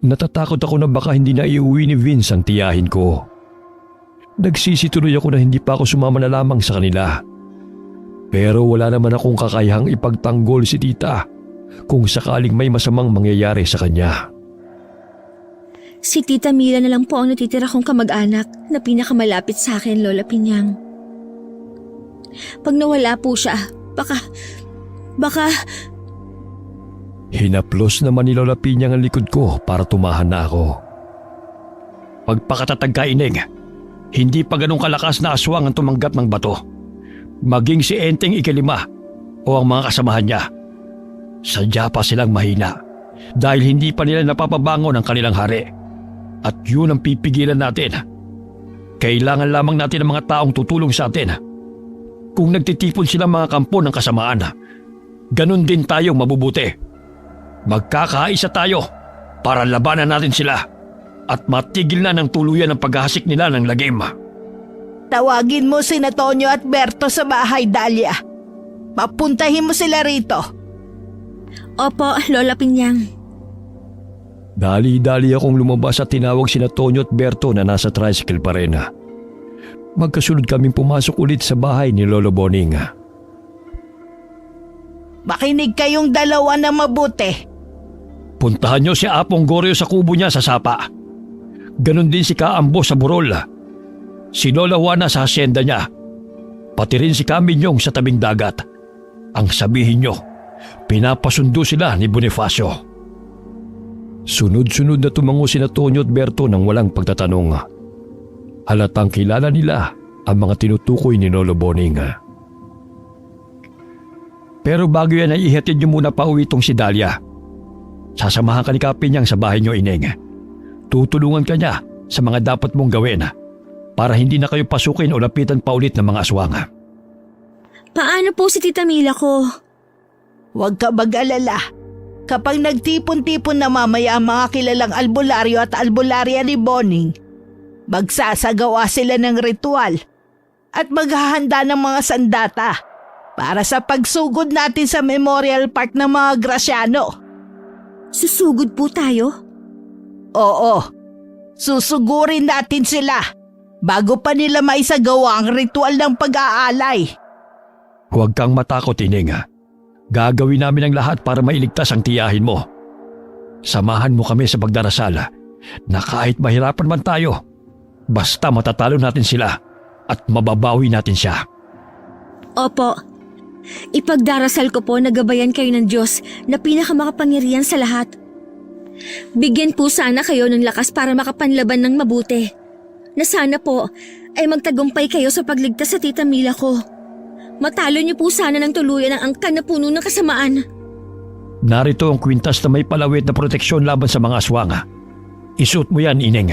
Natatakot ako na baka hindi na iuwi ni Vince ang tiyahin ko. Nagsisituloy ako na hindi pa ako sumama na lamang sa kanila. Pero wala naman akong kakayahang ipagtanggol si tita kung sakaling may masamang mangyayari sa kanya. Si Tita Mila na lang po ang natitira kong kamag-anak na pinakamalapit sa akin, Lola Pinyang. Pag nawala po siya, baka... Hinaplos naman ni Lola Pinyang ang likod ko para tumahan na ako. Pagpakatatag ka, Ineng, hindi pa ganun kalakas na aswang ang tumanggap ng bato. Maging si Enteng Ikalima o ang mga kasamahan niya. Sadya pa silang mahina dahil hindi pa nila napapabangon ang kanilang hari. At yun ang pipigilan natin. Kailangan lamang natin ng mga taong tutulong sa atin. Kung nagtitipon silang mga kampo ng kasamaan, ganun din tayong mabubuti. Magkakaisa tayo para labanan natin sila at matigil na ng tuluyan ang paghahasik nila ng lagim. Tawagin mo si Tonyo at Berto sa bahay, Dalia. Papuntahin mo sila rito. Opo, Lola Pinyang. Dali-dali akong lumabas at tinawag sina Tonyo at Berto na nasa tricycle pa rin. Magkasunod kaming pumasok ulit sa bahay ni Lolo Boning. Makinig kayong dalawa na mabuti. Puntahan niyo si Apong Goryo sa kubo niya sa Sapa. Ganon din si Kaambo sa Burol. Si Lola Juana sa hasyenda niya. Pati rin si Kaminyong sa tabing dagat. Ang sabihin niyo, pinapasundo sila ni Bonifacio. Sunod-sunod na tumango sina Tonyo at Berto nang walang pagtatanong. Halatang kilala nila ang mga tinutukoy ni Lolo Boning. Pero bago yan ay ihatid niyo muna pa uwi itong si Dalia. Sasamahan ka ni Kapinyang sa bahay niyo, Ineng. Tutulungan ka niya sa mga dapat mong gawin para hindi na kayo pasukin o lapitan pa ulit ng mga aswang. Paano po si Tita Mila ko? Huwag ka mag-alala. Kapag nagtipon-tipon na mamaya ang mga kilalang albularyo at albularya ni Boning, magsasagawa sila ng ritual at maghahanda ng mga sandata para sa pagsugod natin sa Memorial Park ng mga Graciano. Susugod po tayo? Oo, susugurin natin sila bago pa nila maisagawa ang ritual ng pag-aalay. Huwag kang matakot, Ineng. Gagawin namin ang lahat para mailigtas ang tiyahin mo. Samahan mo kami sa pagdarasal na kahit mahirapan man tayo, basta matatalo natin sila at mababawi natin siya. Opo. Ipagdarasal ko po na gabayan kayo ng Diyos na pinakamakapangyarihan sa lahat. Bigyan po sana kayo ng lakas para makapanlaban ng mabuti. Na sana po ay magtagumpay kayo sa pagligtas sa Tita Mila ko. Matalo niyo po sana ng tuluyan ang angkan na puno ng kasamaan. Narito ang kwintas na may palawit na proteksyon laban sa mga aswang. Isuot mo yan, Ineng.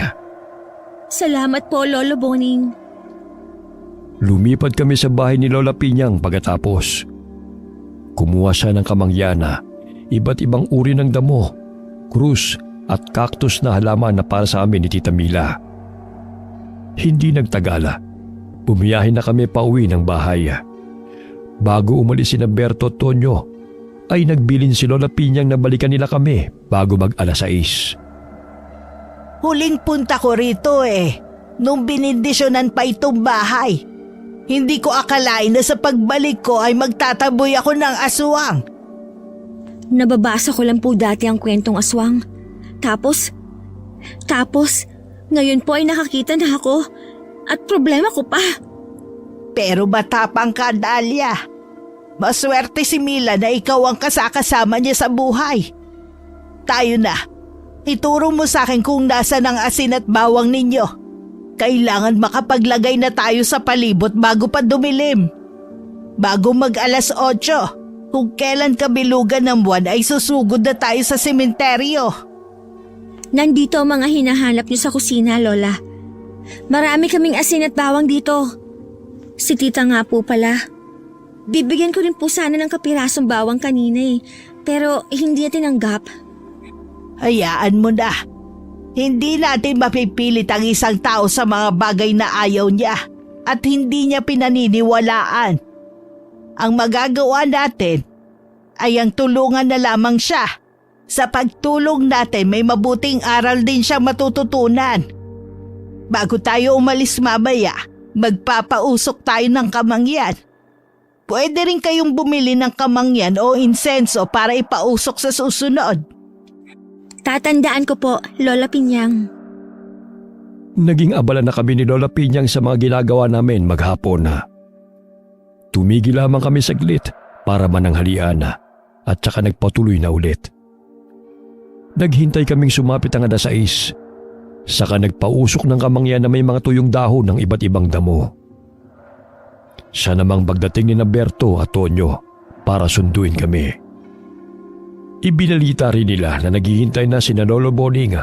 Salamat po, Lolo Boning. Lumipad kami sa bahay ni Lola Pinyang pagkatapos. Kumuha siya ng kamangyana, iba't ibang uri ng damo, krus at cactus na halaman na para sa amin ni Tita Mila. Hindi nagtagala. Bumiyahin na kami pauwi ng bahay. Bago umalis si Berto at Tonyo, ay nagbilin si Lola Pinyang na balikan nila kami bago mag-alas 6. Huling punta ko rito nung binindisyonan pa itong bahay. Hindi ko akalain na sa pagbalik ko ay magtataboy ako ng aswang. Nababasa ko lang po dati ang kwentong aswang. Tapos, ngayon po ay nakakita na ako at problema ko pa. Pero matapang ka, Dahlia. Maswerte si Mila na ikaw ang kasakasama niya sa buhay. Tayo na. Ituro mo sa akin kung nasan ang asin at bawang ninyo. Kailangan makapaglagay na tayo sa palibot bago pa dumilim. Bago mag-alas 8, kung kailan kabilugan ng buwan ay susugod na tayo sa sementeryo. Nandito ang mga hinahanap niyo sa kusina, Lola. Marami kaming asin at bawang dito. Si Tita nga po pala. Bibigyan ko rin po sana ng kapirasong bawang kanina pero hindi niya tinanggap. Hayaan mo na. Hindi natin mapipilit ang isang tao sa mga bagay na ayaw niya at hindi niya pinaniniwalaan. Ang magagawa natin ay ang tulungan na lamang siya. Sa pagtulong natin may mabuting aral din siya matututunan. Bago tayo umalis mamaya, magpapausok tayo ng kamangyan. Pwede rin kayong bumili ng kamangyan o insenso para ipausok sa susunod. Tatandaan ko po, Lola Pinyang. Naging abala na kami ni Lola Pinyang sa mga ginagawa namin maghapon. Tumigil lamang kami saglit para mananghalian at saka nagpatuloy na ulit. Naghintay kaming sumapit ang alas 6. Saka nagpausok ng kamangyan na may mga tuyong dahon ng iba't ibang damo. Siya namang pagdating ni Berto at Tonyo para sunduin kami. Ibinalita rin nila na naghihintay na sina Lolo Boning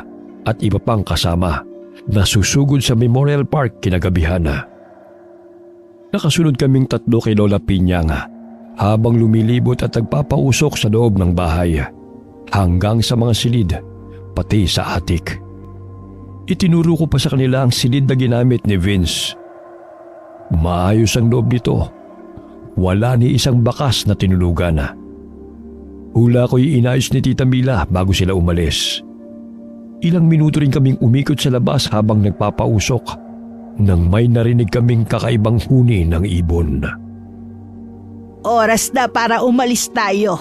at iba pang kasama na susugod sa Memorial Park kinagabihan. Nakasunod kaming 3 kay Lola Pinyang habang lumilibot at nagpapausok sa loob ng bahay hanggang sa mga silid pati sa atik. Itinuro ko pa sa kanila ang silid na ginamit ni Vince. Maayos ang loob nito. Wala ni isang bakas na tinulugan. Hula ko'y inayos ni Tita Mila bago sila umalis. Ilang minuto rin kaming umikot sa labas habang nagpapausok nang may narinig kaming kakaibang huni ng ibon. Oras na para umalis tayo.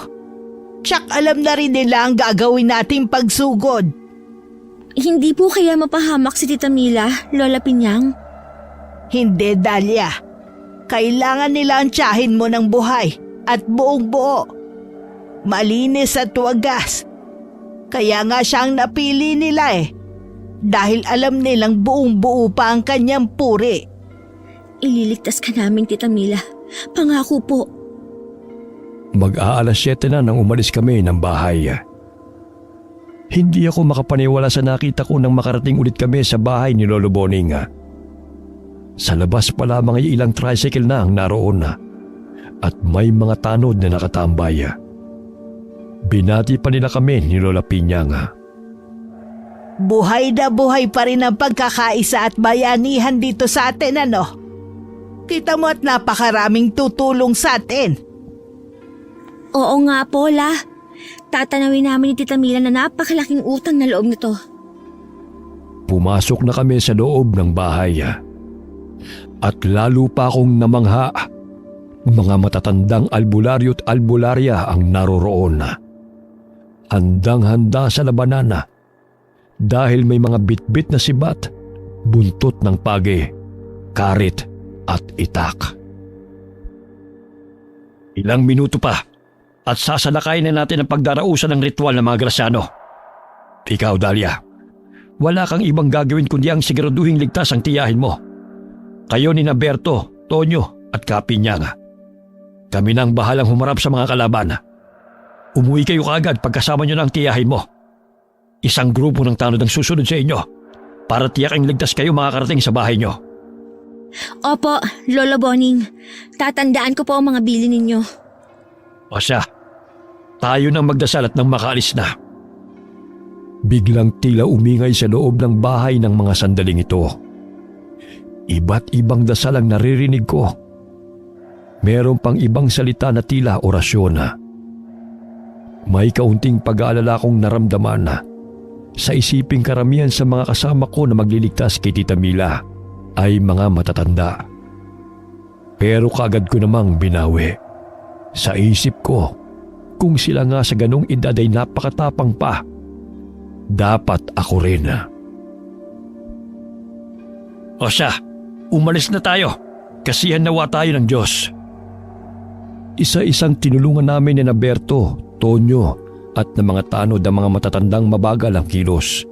Tsak alam na rin nila ang gagawin nating pagsugod. Hindi po kaya mapahamak si Tita Mila, Lola Pinyang? Hindi, Dahlia. Kailangan nila ang tiyahin mo ng buhay at buong buo. Malinis at wagas. Kaya nga siya ang napili nila dahil alam nilang buong buo pa ang kanyang puri. Ililigtas ka namin, Tita Mila. Pangako po. Mag-aalas 7 na nang umalis kami ng bahay. Hindi ako makapaniwala sa nakita ko nang makarating ulit kami sa bahay ni Lolo Boning. Sa labas pa lamang ay ilang tricycle na ang naroon at may mga tanod na nakatambay. Binati pa nila kami ni Lola Pinyang. Buhay na buhay pa rin ang pagkakaisa at bayanihan dito sa atin, ano? Kita mo at napakaraming tutulong sa atin. Oo nga po, La. Tatanawin namin ni Tita Mila na napakalaking utang na loob nito. Pumasok na kami sa loob ng bahay. At lalo pa akong namangha. Mga matatandang albularyo at albularya ang naroroon. Handang-handa sa labanan dahil may mga bitbit na sibat, buntot ng pagi, karit at itak. Ilang minuto pa at sasalakayin na natin ang pagdarausan ng ritual ng mga Graciano. Ikaw, Dahlia, wala kang ibang gagawin kundi ang siguraduhing ligtas ang tiyahin mo. Kayo ni Berto, Tonyo at Kapinyang. Kami na ang bahalang humarap sa mga kalaban. Umuwi kayo kaagad pagkasama nyo na ang tiyahin mo. Isang grupo ng tanod ang susunod sa inyo para tiyak ang ligtas kayo makakarating sa bahay nyo. Opo, Lolo Boning. Tatandaan ko po ang mga bilin ninyo. O siya, tayo nang magdasal at nang makaalis na. Biglang tila umingay sa loob ng bahay ng mga sandaling ito. Iba't ibang dasal ang naririnig ko. Meron pang ibang salita na tila orasyon. May kaunting pag-aalala kong naramdaman sa isiping karamihan sa mga kasama ko na magliligtas kay Tita Mila ay mga matatanda. Pero kaagad ko namang binawi. Sa isip ko, kung sila nga sa ganong edad ay napakatapang pa, dapat ako rin. O siya, umalis na tayo. Kasihan nawa tayo ng Diyos. Isa-isang tinulungan namin ni Berto, Tonyo at ng mga tanod ang mga matatandang mabagal ang kilos.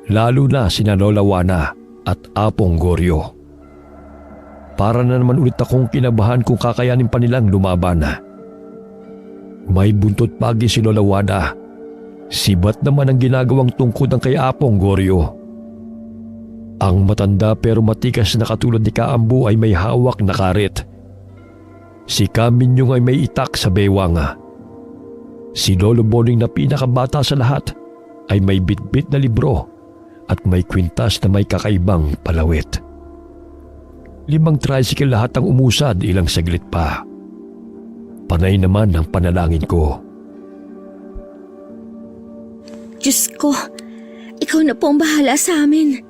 Lalo na sina Lola Juana at Apong Goryo. Para na naman ulit akong kinabahan kung kakayanin pa nilang lumaban. May buntot pagi si Lola Juana. Sibat naman ang ginagawang tungkod ang kay Apong Goryo. Ang matanda pero matikas na katulad ni Kaambu ay may hawak na karit. Si Kaminyong ay may itak sa bewang. Si Lolo Boning na pinakabata sa lahat ay may bitbit na libro at may kwintas na may kakaibang palawit. 5 tricycle lahat ang umusad ilang saglit pa. Panay naman ang panalangin ko. Diyos ko, ikaw na po ang bahala sa amin.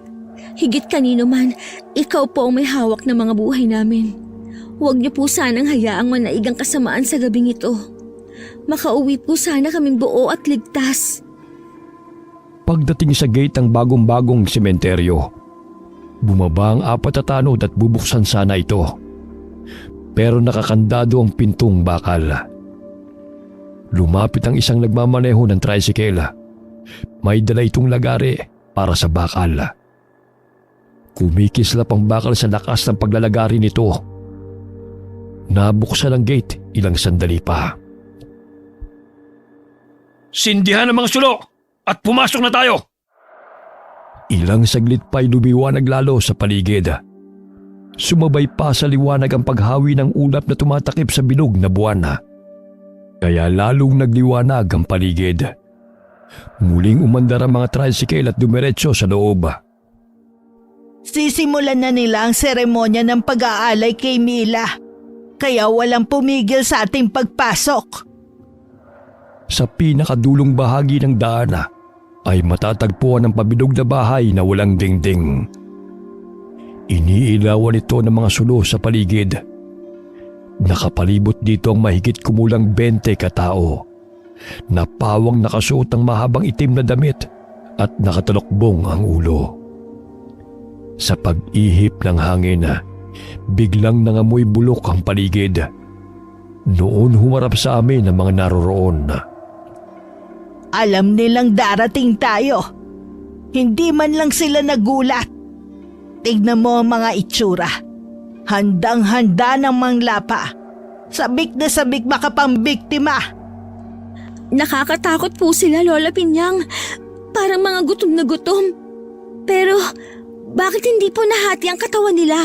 Higit kanino man, ikaw po ang may hawak ng mga buhay namin. Huwag niyo po sanang hayaang manaig ang kasamaan sa gabing ito. Makauwi po sana kaming buo at ligtas. Pagdating sa gate ng bagong-bagong sementeryo, bumaba ang 4 na tanod at bubuksan sana ito. Pero nakakandado ang pintong bakal. Lumapit ang isang nagmamaneho ng tricycle. May dala itong lagari para sa bakal. Kumikislap ang bakal sa lakas ng paglalagari nito. Nabuksan ang gate ilang sandali pa. Sindihan ang mga sulok at pumasok na tayo! Ilang saglit pa'y lumiwanag lalo sa paligid. Sumabay pa sa liwanag ang paghawi ng ulap na tumatakip sa bilog na buwan. Kaya lalong nagliwanag ang paligid. Muling umandar ang mga tricycle at dumiretso sa loob. Sisimulan na nila ang seremonya ng pag-aalay kay Mila. Kaya walang pumigil sa ating pagpasok. Sa pinakadulong bahagi ng daan ay matatagpuan ang pabilog na bahay na walang dingding. Iniilawan ito ng mga sulo sa paligid. Nakapalibot dito ang mahigit kumulang 20 katao na pawang nakasuot ng mahabang itim na damit at nakatalokbong ang ulo. Sa pag-ihip ng hangin, biglang nangamoy bulok ang paligid. Noon humarap sa amin ang mga naroroon. Alam nilang darating tayo. Hindi man lang sila nagulat. Tignan mo ang mga itsura. Handang-handa ng manglapa. Sabik na sabik makapambiktima. Nakakatakot po sila, Lola Pinyang. Parang mga gutom na gutom. Pero, bakit hindi po nahati ang katawan nila?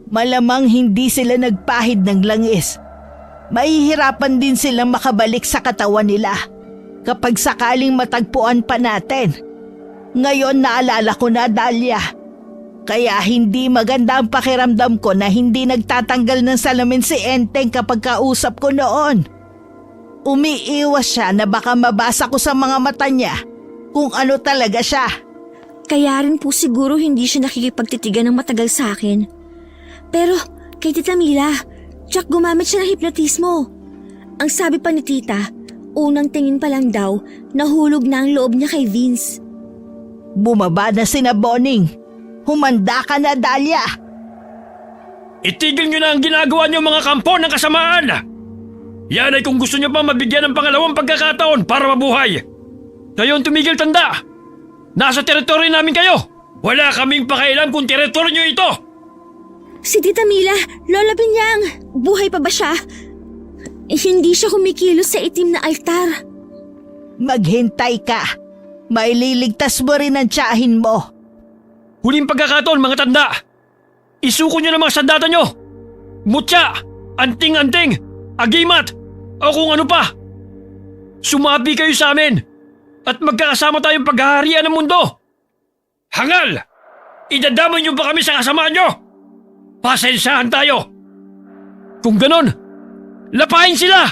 Malamang hindi sila nagpahid ng langis. Mahihirapan din silang makabalik sa katawan nila kapag sakaling matagpuan pa natin. Ngayon naalala ko na, Dahlia. Kaya hindi maganda ang pakiramdam ko na hindi nagtatanggal ng salamin si Enteng kapag kausap ko noon. Umiiwas siya na baka mabasa ko sa mga mata niya kung ano talaga siya. Kaya rin po siguro hindi siya nakikipagtitigan ng matagal sa akin. Pero kay Tita Mila, tsak gumamit siya ng hipnotismo. Ang sabi pa ni Tita, unang tingin pa lang daw, nahulog na ang loob niya kay Vince. Bumaba na sina Boning. Humanda ka na, Dahlia. Itigil nyo na ang ginagawa nyo mga kampo ng kasamaan! Yan ay kung gusto nyo pa mabigyan ng pangalawang pagkakataon para mabuhay. Ngayon tumigil tanda! Nasa teritoryo namin kayo! Wala kaming pakialam kung teritoryo nyo ito! Si Tita Mila, Lola Pinyang, buhay pa ba siya? Hindi siya kumikilos sa itim na altar. Maghintay ka. Maililigtas mo rin ang tiyahin mo. Huling pagkakataon mga tanda! Isuko nyo ng mga sandata nyo! Mutya! Anting-anting! Agimat! O kung ano pa! Sumabi kayo sa amin! At magkakasama tayong paghaharian ng mundo! Hangal! Idadamay nyo ba kami sa kasamaan nyo? Pasensyahan tayo! Kung ganon, lapain sila!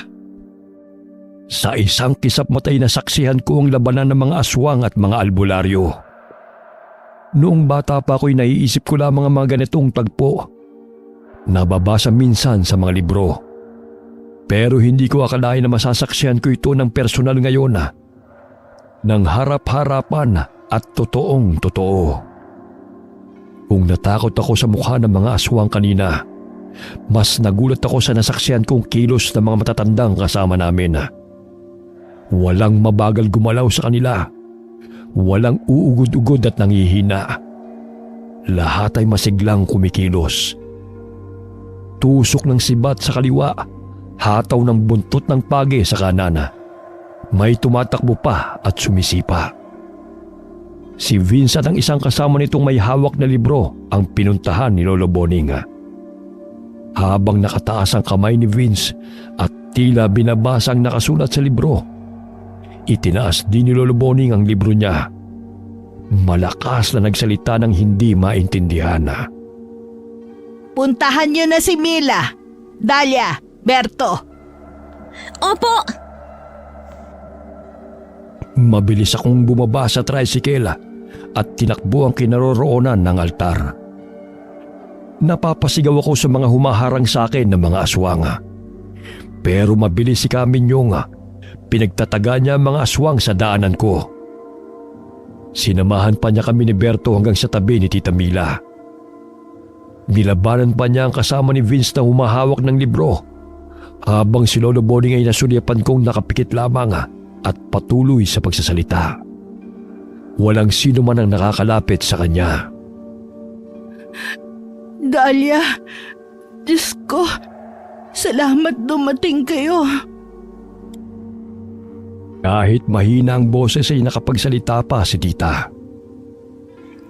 Sa isang kisap matay na saksihan ko ang labanan ng mga aswang at mga albularyo. Noong bata pa ako'y naiisip ko lamang ang mga ganitong tagpo. Nababasa minsan sa mga libro. Pero hindi ko akalain na masasaksihan ko ito ng personal ngayon ng harap-harapan at totoong totoo. Kung natakot ako sa mukha ng mga aswang kanina, mas nagulat ako sa nasaksihan kong kilos ng mga matatandang kasama namin. Walang mabagal gumalaw sa kanila. Walang uugod-ugod at nangihina. Lahat ay masiglang kumikilos. Tusok ng sibat sa kaliwa, hataw ng buntot ng pagi sa kanan. May tumatakbo pa at sumisipa. Si Vince at ang isang kasama nitong may hawak na libro ang pinuntahan ni Lolo Boning. Habang nakataas ang kamay ni Vince at tila binabasa ang nakasulat sa libro, itinaas din ni Lolo Boning ang libro niya. Malakas na nagsalita ng hindi maintindihan. Puntahan niyo na si Mila, Dahlia, Berto. Opo! Mabilis akong bumaba sa tricycle at tinakbo ang kinaroroonan ng altar. Napapasigaw ako sa mga humaharang sa akin ng mga aswang. Pero mabilis si Kaminyong. Pinagtataga niya ang mga aswang sa daanan ko. Sinamahan pa niya kami ni Berto hanggang sa tabi ni Tita Mila. Nilabanan pa niya ang kasama ni Vince na humahawak ng libro, habang si Lolo Boning ay nasulyapan kong nakapikit lamang at patuloy sa pagsasalita. Walang sino man ang nakakalapit sa kanya. Dahlia, Diyos ko, salamat dumating kayo. Kahit mahina ang boses ay nakapagsalita pa si Tita.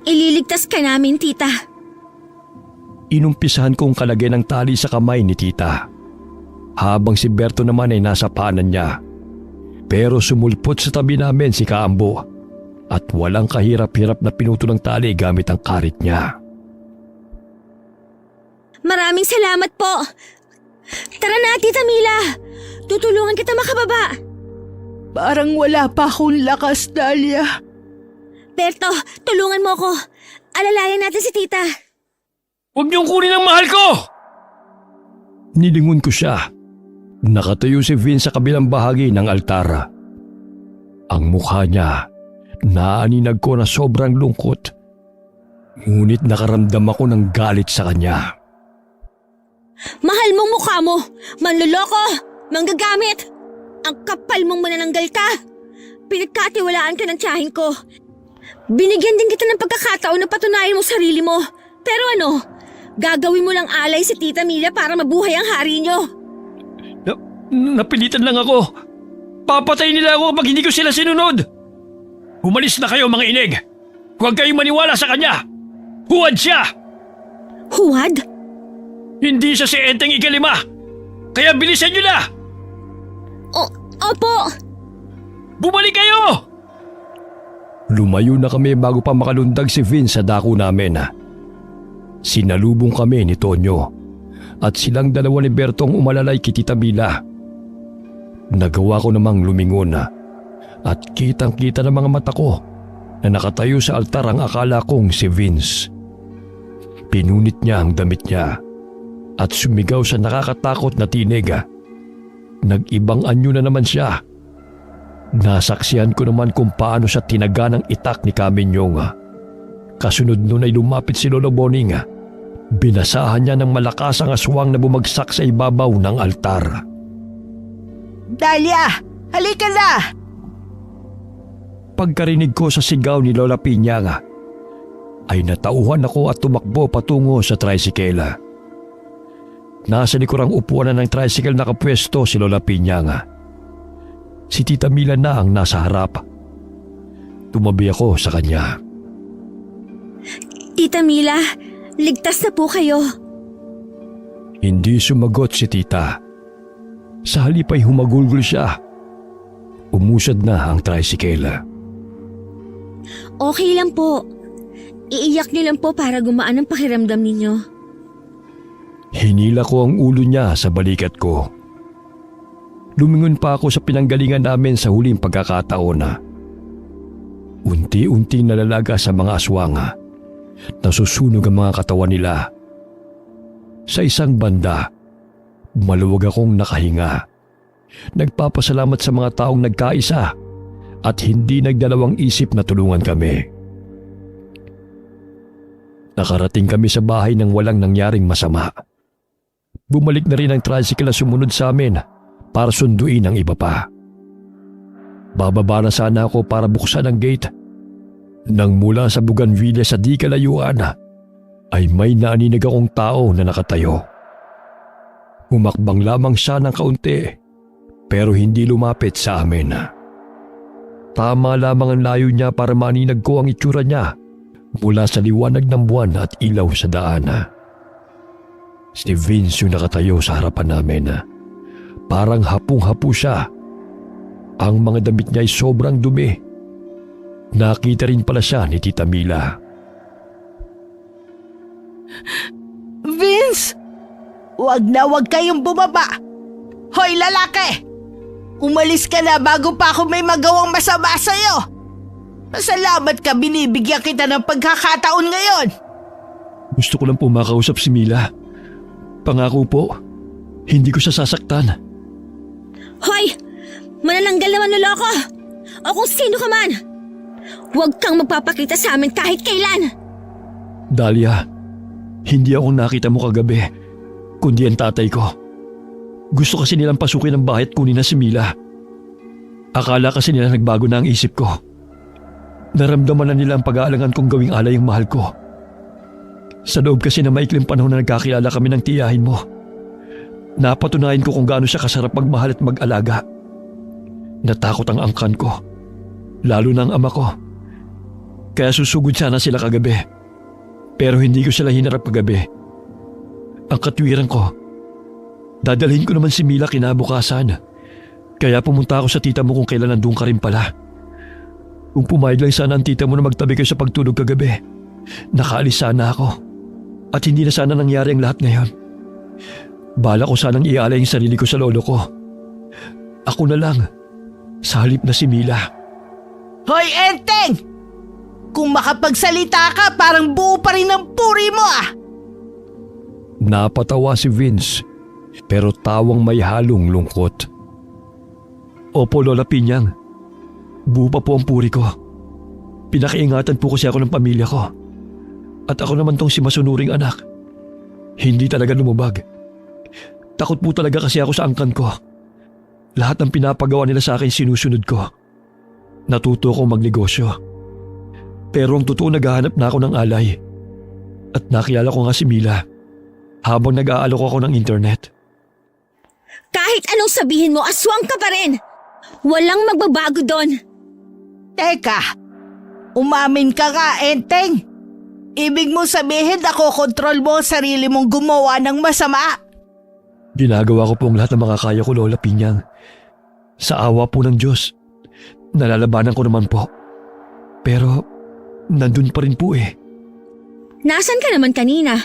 Ililigtas ka namin, Tita. Inumpisahan kong kalagyan ng tali sa kamay ni Tita, habang si Berto naman ay nasa paanan niya. Pero sumulpot sa tabi namin si Kaambo at walang kahirap-hirap na pinuto ng tali gamit ang karit niya. Maraming salamat po. Tara na, Tita Mila. Tutulungan kita makababa. Parang wala pa akong lakas, Dahlia. Berto, tulungan mo ko. Alalayan natin si Tita. Huwag niyong kunin ang mahal ko! Nilingon ko siya. Nakatayo si Vince sa kabilang bahagi ng altar. Ang mukha niya, naaninag ko na sobrang lungkot. Ngunit nakaramdam ako ng galit sa kanya. Mahal mong mukha mo. Manloloko. Manggagamit. Ang kapal mong manananggal ka. Pinagkatiwalaan ka ng tiyahin ko. Binigyan din kita ng pagkakataon na patunayan mo sarili mo. Pero ano, gagawin mo lang alay si Tita Mila para mabuhay ang hari niyo. Napilitan lang ako. Papatay nila ako kapag hindi ko sila sinunod! Umalis na kayo mga inig! Huwag kayong maniwala sa kanya! Huwad siya! Huwad? Hindi siya si Enteng Ikalima! Kaya bilisan niyo na! Opo! Bumalik kayo! Lumayo na kami bago pa makalundag si Vince sa dako namin. Sinalubong kami ni Tonyo at silang dalawa ni Bertong umalalay kay Tita Mila. Nagawa ko namang lumingon at kitang-kita ng mga mata ko na nakatayo sa altar ang akala kong si Vince. Pinunit niya ang damit niya at sumigaw sa nakakatakot na tinig. Nag-ibang anyo na naman siya. Nasaksihan ko naman kung paano siya tinaga ng itak ni Kaminyong. Kasunod nun ay lumapit si Lolo Boning. Binasahan niya ng malakas ang aswang na bumagsak sa ibabaw ng altar. Dahlia, halika na! Pagkarinig ko sa sigaw ni Lola Piñanga, ay natauhan ako at tumakbo patungo sa tricycle. Nasa likurang upuan na ng tricycle nakapwesto si Lola Piñanga. Si Tita Mila na ang nasa harap. Tumabi ako sa kanya. Tita Mila, ligtas na po kayo. Hindi sumagot si Tita. Sa halip ay humagulgol siya. Umusad na ang tricycle. Okay lang po. Iiyak niyo lang po para gumaan ang pakiramdam ninyo. Hinila ko ang ulo niya sa balikat ko. Lumingon pa ako sa pinanggalingan namin sa huling pagkakataon. Unti-unti nalalaga sa mga aswanga. Nasusunog ang mga katawan nila. Sa isang banda, maluwag akong nakahinga. Nagpapasalamat sa mga taong nagkaisa at hindi nagdalawang isip na tulungan kami. Nakarating kami sa bahay nang walang nangyaring masama. Bumalik na rin ang tricycle na sumunod sa amin para sunduin ang iba pa. Bababa na sana ako para buksan ang gate. Nang mula sa Bougainvillea sa di kalayuan ay may naninig akong tao na nakatayo. Humakbang lamang siya ng kaunti pero hindi lumapit sa amin. Tama lamang ang layo niya para maninag ko ang itsura niya mula sa liwanag ng buwan at ilaw sa daan. Si Vince yung nakatayo sa harapan namin. Parang hapong-hapo siya. Ang mga damit niya ay sobrang dumi. Nakita rin pala siya ni Tita Mila. Vince! Wag kayong bumaba! Hoy lalaki! Umalis ka na bago pa ako may magawang masama sa'yo! Salamat ka, binibigyan kita ng pagkakataon ngayon! Gusto ko lang po makausap si Mila. Pangako po, hindi ko siya sasaktan. Hoy! Manananggal naman niloko! O kung sino ka man! Huwag kang magpapakita sa amin kahit kailan! Dahlia, hindi ako nakita mo kagabi, kundi ang tatay ko. Gusto kasi nilang pasukin ang bahay at kunin na si Mila. Akala kasi nila nagbago na ang isip ko. Naramdaman na nila ang pag-aalangan kong gawing alay ang mahal ko. Sa loob kasi na maikling panahon na nagkakilala kami ng tiyahin mo, napatunayan ko kung gaano siya kasarap magmahal at mag-alaga. Natakot ang angkan ko, lalo na ang ama ko. Kaya susugod sana sila kagabi. Pero hindi ko sila hinarap kagabi. Ang katwiran ko, dadalhin ko naman si Mila kinabukasan. Kaya pumunta ako sa tita mo kung kailan nandun ka rin pala. Kung pumayag lang sana ang tita mo na magtabi kayo sa pagtulog kagabi, nakaalis sana ako. At hindi na sana nangyari ang lahat ngayon. Bala ko sanang ialay ang sarili ko sa lolo ko. Ako na lang, sa halip na si Mila. Hoy Enteng! Kung makapagsalita ka, parang buo pa rin ang puri mo ah! Napatawa si Vince, pero tawang may halong lungkot. Opo, Lola Piñang. Buo pa po ang puri ko. Pinakaingatan po kasi ako ng pamilya ko. At ako naman tong si masunuring anak. Hindi talaga lumubag. Takot po talaga kasi ako sa angkan ko. Lahat ng pinapagawa nila sa akin sinusunod ko. Natuto akong magnegosyo. Pero ang totoo naghahanap na ako ng alay. At nakilala ko nga si Mila habang nag-aalok ako ng internet. Kahit anong sabihin mo, aswang ka pa rin! Walang magbabago doon. Teka, umamin ka nga, Enteng. Ibig mo sabihin ako kontrol mo ang sarili mong gumawa ng masama. Ginagawa ko po ang lahat ng makakaya ko, Lola Pinyang. Sa awa po ng Diyos, nalalabanan ko naman po. Pero, nandun pa rin po eh. Nasaan ka naman kanina?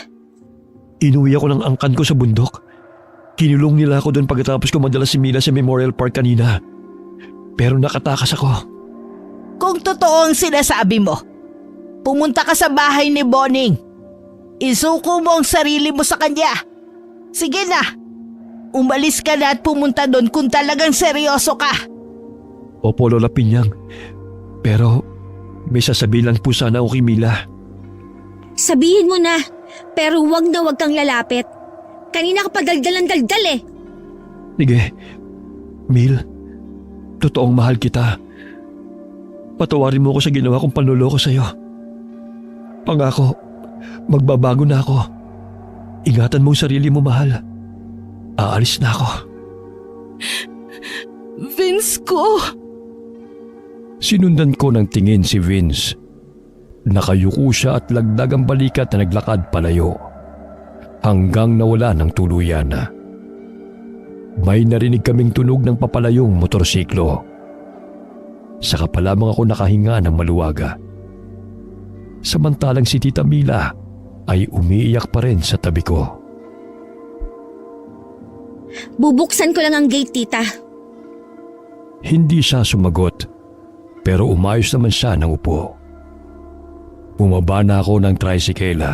Inuwi ako ng angkan ko sa bundok. Kinulong nila ako doon pagkatapos ko madala si Mila sa Memorial Park kanina. Pero nakatakas ako. Kung totoo ang sinasabi mo, pumunta ka sa bahay ni Boning. Isuko mo ang sarili mo sa kanya. Sige na, umalis ka na at pumunta doon kung talagang seryoso ka. Opo, Lola Pinyang. Pero may sasabihin lang po sana ako kay Mila. Sabihin mo na, pero wag na wag kang lalapit. Kanina ka pa daldal eh. Sige, Mil, totoong mahal kita. Patawarin mo ako sa ginawa kong panloloko sa'yo. Pangako, magbabago na ako. Ingatan mo ang sarili mo, mahal. Aalis na ako. Vince ko. Sinundan ko ng tingin si Vince. Nakayuko siya at lagdag ang balikat na naglakad palayo. Hanggang nawala ng tuluyan. May narinig kaming tunog ng papalayong motorsiklo. Saka pa lamang ako nakahinga ng maluwaga. Samantalang si Tita Mila ay umiiyak pa rin sa tabi ko. Bubuksan ko lang ang gate, tita. Hindi siya sumagot, pero umayos naman siya ng upo. Bumaba na ako ng tricycle.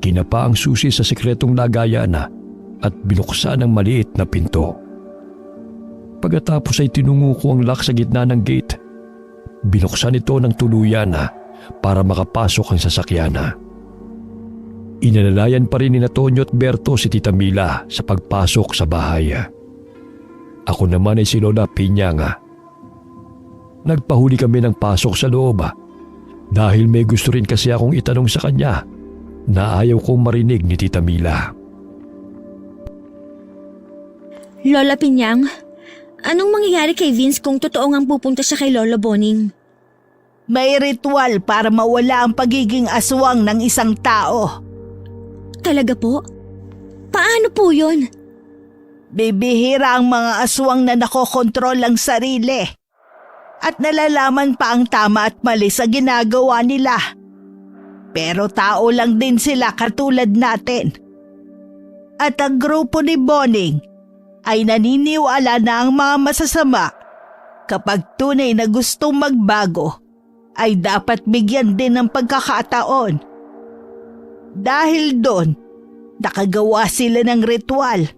Kinapa ang susi sa sekretong lagayan at binuksan ang maliit na pinto. Pagkatapos ay tinungo ko ang lock sa gitna ng gate. Binuksan ito ng tuluyan para makapasok ang sasakyan. Inalalayan pa rin ni Tonyo at Berto si Tita Mila sa pagpasok sa bahay. Ako naman ay si Lola Pinyang. Nagpahuli kami ng pasok sa loob dahil may gusto rin kasi akong itanong sa kanya na ayaw kong marinig ni Tita Mila. Lola Pinyang, anong mangyayari kay Vince kung totoo ngang pupunta siya kay Lola Boning? May ritual para mawala ang pagiging aswang ng isang tao. Talaga po? Paano po yun? Bibihira ang mga aswang na nakokontrol ang sarili. At nalalaman pa ang tama at mali sa ginagawa nila. Pero tao lang din sila katulad natin. At ang grupo ni Boning ay naniniwala na ang mga masasama kapag tunay na gustong magbago ay dapat bigyan din ng pagkakataon. Dahil doon, nakagawa sila ng ritual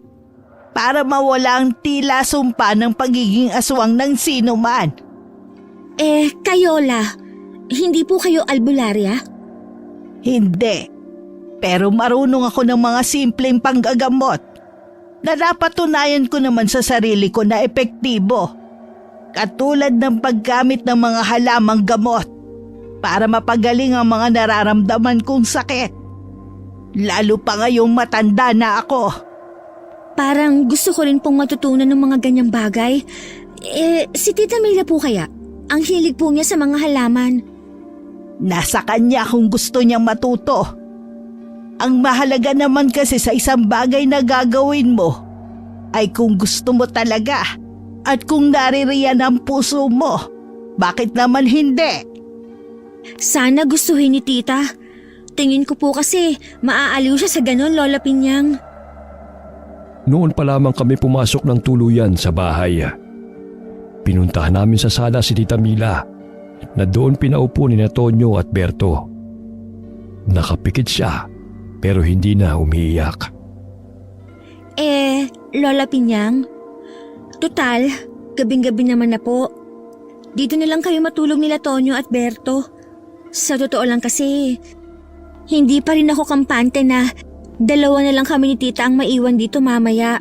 para mawala ang tila sumpa ng pagiging aswang ng sino man. Kayola, hindi po kayo albularya? Hindi, pero marunong ako ng mga simpleng panggagamot na napatunayan ko naman sa sarili ko na epektibo. Katulad ng paggamit ng mga halamang gamot para mapagaling ang mga nararamdaman kong sakit. Lalo pa ngayong matanda na ako. Parang gusto ko rin pong matutunan ng mga ganyang bagay. Si Tita Mila po kaya? Ang hilig po niya sa mga halaman. Nasa kanya kung gusto niyang matuto. Ang mahalaga naman kasi sa isang bagay na gagawin mo ay kung gusto mo talaga at kung naririyan ang puso mo. Bakit naman hindi? Sana gustuhin ni Tita. Tingin ko po kasi maaaliw siya sa ganon, Lola Pinyang. Noon pa lamang kami pumasok ng tuluyan sa bahay. Pinuntahan namin sa sala si Tita Mila na doon pinaupo ni Tonyo at Berto. Nakapikit siya pero hindi na umiiyak. Lola Pinyang, total, gabing-gabi naman na po. Dito na lang kayo matulog nila Tonyo at Berto. Sa totoo lang kasi, hindi pa rin ako kampante na dalawa na lang kami ni Tita ang maiwan dito mamaya.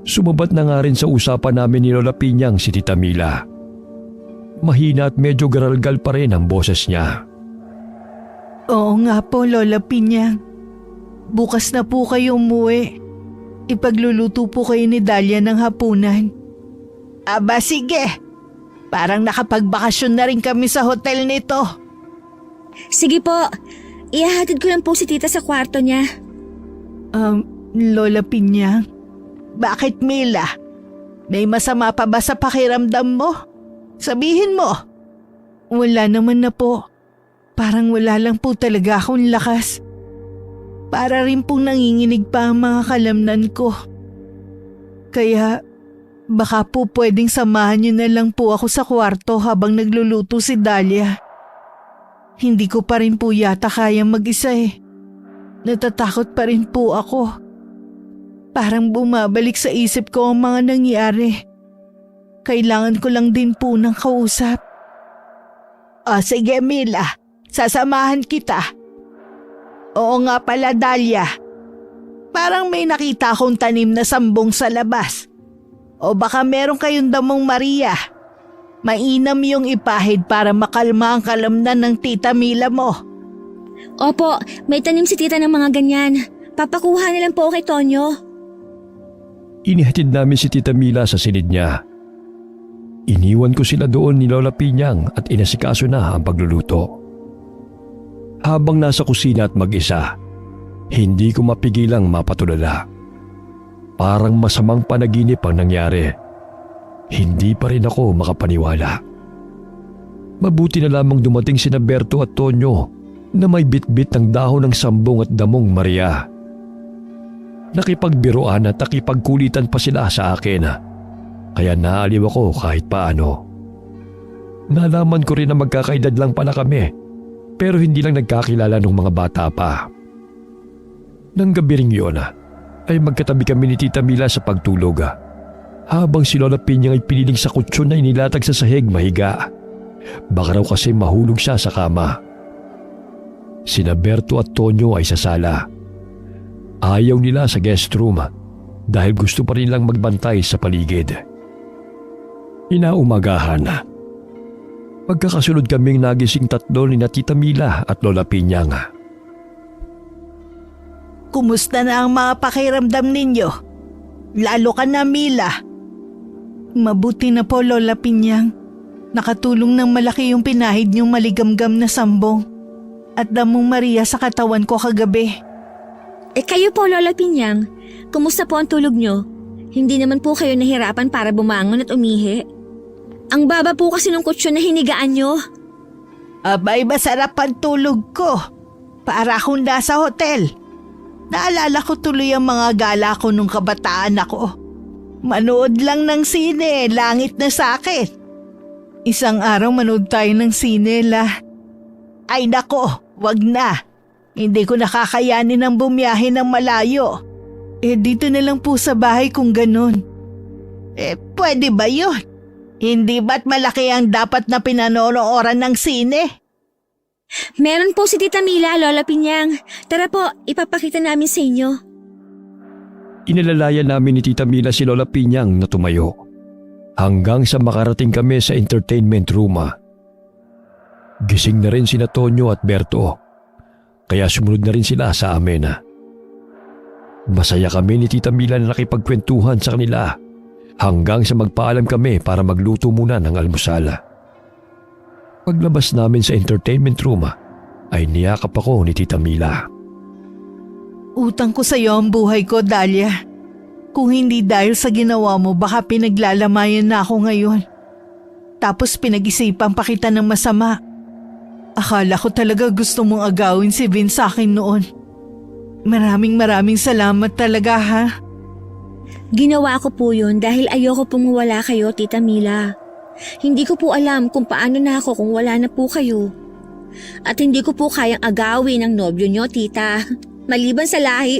Sumabat na nga rin sa usapan namin ni Lola Pinyang si Tita Mila. Mahina at medyo garalgal pa rin ang boses niya. Oo nga po, Lola Pinyang. Bukas na po kayo umuwi. Ipagluluto po kayo ni Dahlia ng hapunan. Aba sige, parang nakapagbakasyon na rin kami sa hotel nito. Sige po, ihahatid ko lang po si tita sa kwarto niya. Lola Pinyang, bakit Mila? May masama pa ba sa pakiramdam mo? Sabihin mo. Wala naman na po. Parang wala lang po talaga akong lakas. Para rin pong nanginginig pa ang mga kalamnan ko. Kaya baka po pwedeng samahan niyo na lang po ako sa kwarto habang nagluluto si Dahlia. Hindi ko pa rin po yata kayang mag-isa eh. Natatakot pa rin po ako. Parang bumabalik sa isip ko ang mga nangyari. Kailangan ko lang din po ng kausap. Sige Mila, sasamahan kita. Oo nga pala Dahlia. Parang may nakita akong tanim na sambong sa labas. O baka meron kayong damong Maria. Mainam yung ipahid para makalma ang kalamnan ng tita Mila mo. Opo, may tanim si tita ng mga ganyan. Papakuha na lang po kay Tonyo. Inihatid namin si Tita Mila sa silid niya. Iniwan ko sila doon ni Lola Pinyang at inasikaso na ang pagluluto. Habang nasa kusina at mag-isa, hindi ko mapigilang mapatulala. Parang masamang panaginip ang nangyari. Hindi pa rin ako makapaniwala. Mabuti na lamang dumating sina Berto at Tonyo na may bitbit ng dahon ng sambong at damong Maria. Nakipagbiruan at nakipagkulitan pa sila sa akin. Kaya naaliw ako kahit paano. Nalaman ko rin na magkakaedad lang pala kami, pero hindi lang nagkakilala ng mga bata pa. Nang gabi ring yun, ay magkatabi kami ni Tita Mila sa pagtulog. Habang si Lola Pinyang ay piniling sa kutsyon na inilatag sa sahig mahiga. Baka raw kasi mahulog siya sa kama. Sina Berto at Tonyo ay sa sala. Ayaw nila sa guest room dahil gusto pa rin lang magbantay sa paligid. Inaumagahan. Pagkakasunod kaming nagising tatlo ni Tita Mila at Lola Pinyang. Kumusta na ang mga pakiramdam ninyo? Lalo ka na Mila. Mabuti na po Lola Pinyang. Nakatulong ng malaki yung pinahid niyong maligamgam na sambong at damong Maria sa katawan ko kagabi. Kayo po Lola Pinyang, kumusta po ang tulog nyo? Hindi naman po kayo nahirapan para bumangon at umihi. Ang baba po kasi ng kutsyon na hinigaan nyo. Abay, masarap ang tulog ko. Para akong nasa hotel. Naalala ko tuloy ang mga gala ko nung kabataan ako. Manood lang ng sine, langit na sakit. Isang araw manood tayo ng sine Ay nako, wag na. Hindi ko nakakayanin ang bumiyahe ng malayo. Dito na lang po sa bahay kung ganun. Pwede ba yun? Hindi ba't malaki ang dapat na pinanonooran ng sine? Meron po si Tita Mila, Lola Pinyang. Tara po, ipapakita namin sa inyo. Inilalayan namin ni Tita Mila si Lola Pinyang na tumayo. Hanggang sa makarating kami sa entertainment room. Gising na rin sina Tonyo at Berto. Kaya sumunod na rin sila sa amin. Masaya kami ni Tita Mila na nakipagkwentuhan sa kanila hanggang sa magpaalam kami para magluto muna ng almusal. Paglabas namin sa entertainment room ay niyakap ako ni Tita Mila. Utang ko sa iyo ang buhay ko, Dahlia. Kung hindi dahil sa ginawa mo, baka pinaglalamayan na ako ngayon. Tapos pinag-isipan pa kita ng masama. Akala ko talaga gusto mong agawin si Vince sa akin noon. Maraming salamat talaga ha. Ginawa ko po yun dahil ayoko pong wala kayo, Tita Mila. Hindi ko po alam kung paano na ako kung wala na po kayo. At hindi ko po kayang agawin ang nobyo nyo, Tita. Maliban sa lahi.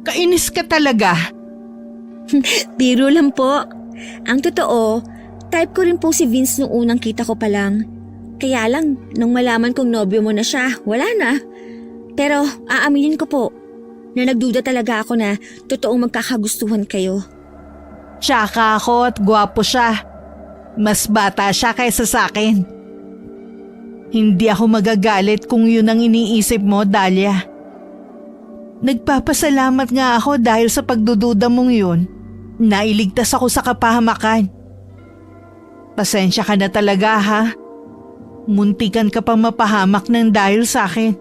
Kainis ka talaga. Biro lang po. Ang totoo, type ko rin po si Vince nung unang kita ko pa lang. Kaya lang, nung malaman kong nobyo mo na siya, wala na. Pero aaminin ko po, na nagduda talaga ako na totoong magkakagustuhan kayo. Tsaka ako at gwapo siya. Mas bata siya kaysa sa akin. Hindi ako magagalit kung yun ang iniisip mo, Dahlia. Nagpapasalamat nga ako dahil sa pagdududa mong yun. Nailigtas ako sa kapahamakan. Pasensya ka na talaga ha. Muntikan ka pang mapahamak ng dahil sa akin.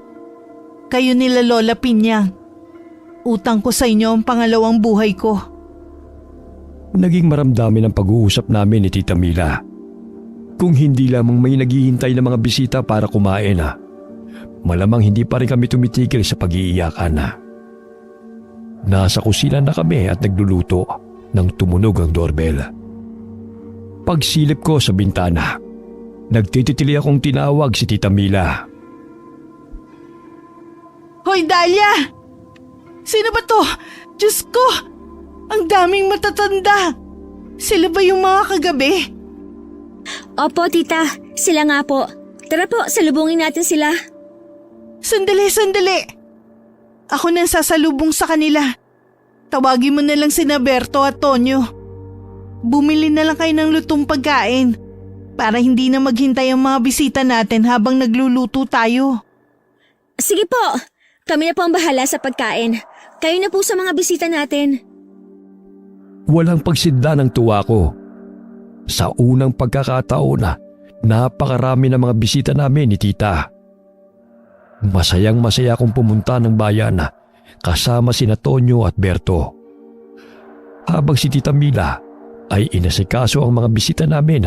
Kayo nila Lola Pinyang. Utang ko sa inyo ang pangalawang buhay ko. Naging maramdamin ang pag-uusap namin ni Tita Mila. Kung hindi lamang may naghihintay na mga bisita para kumain malamang hindi pa rin kami tumitigil sa pag-iiyakan Nasa kusina na kami at nagluluto nang tumunog ang doorbell. Pagsilip ko sa bintana, nagtitili akong tinawag si Tita Mila. Hoy Dahlia! Sino ba to? Diyos ko! Ang daming matatanda! Sila ba yung mga kagabi? Opo, tita. Sila nga po. Tara po, salubungin natin sila. Sandali! Ako nang sasalubong sa kanila. Tawagin mo na lang sina Berto at Tonyo. Bumili na lang kayo ng lutong pagkain para hindi na maghintay ang mga bisita natin habang nagluluto tayo. Sige po. Kami na po ang bahala sa pagkain. Kayo na po sa mga bisita natin. Walang pagsidla ng tuwa ko. Sa unang pagkakataon napakarami ng mga bisita namin ni Tita. Masayang-masaya akong pumunta ng bayan kasama sina Tonyo at Berto. Habang si Tita Mila ay inasikaso ang mga bisita namin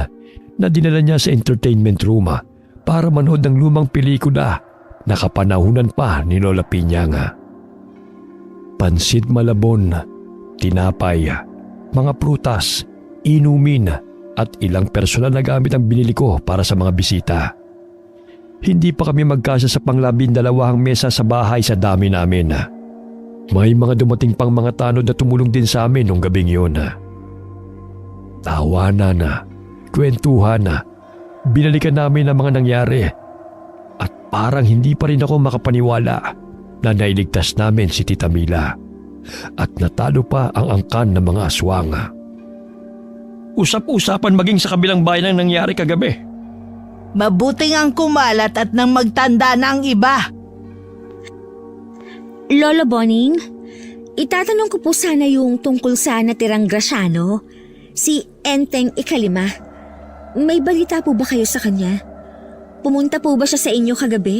na dinala niya sa entertainment room para manood ng lumang pelikula na kapanahunan pa ni Lola Pinyang. Pansit malabon, tinapay, mga prutas, inumin at ilang personal na gamit ang binili ko para sa mga bisita. Hindi pa kami magkasya sa pang-12 mesa sa bahay sa dami namin. May mga dumating pang mga tanod na tumulong din sa amin nung gabing yun. Tawanan, kwentuhan, binalikan namin ang mga nangyari. At parang hindi pa rin ako makapaniwala na nailigtas namin si Tita Mila. At natalo pa ang angkan ng mga aswang. Usap-usapan maging sa kabilang bayan ang nangyari kagabi. Mabuting ang kumalat at nang magtanda na ang iba. Lolo Boning, itatanong ko po sana yung tungkol sa natirang Graciano, si Enteng Ikalima. May balita po ba kayo sa kanya? Pumunta po ba siya sa inyo kagabi?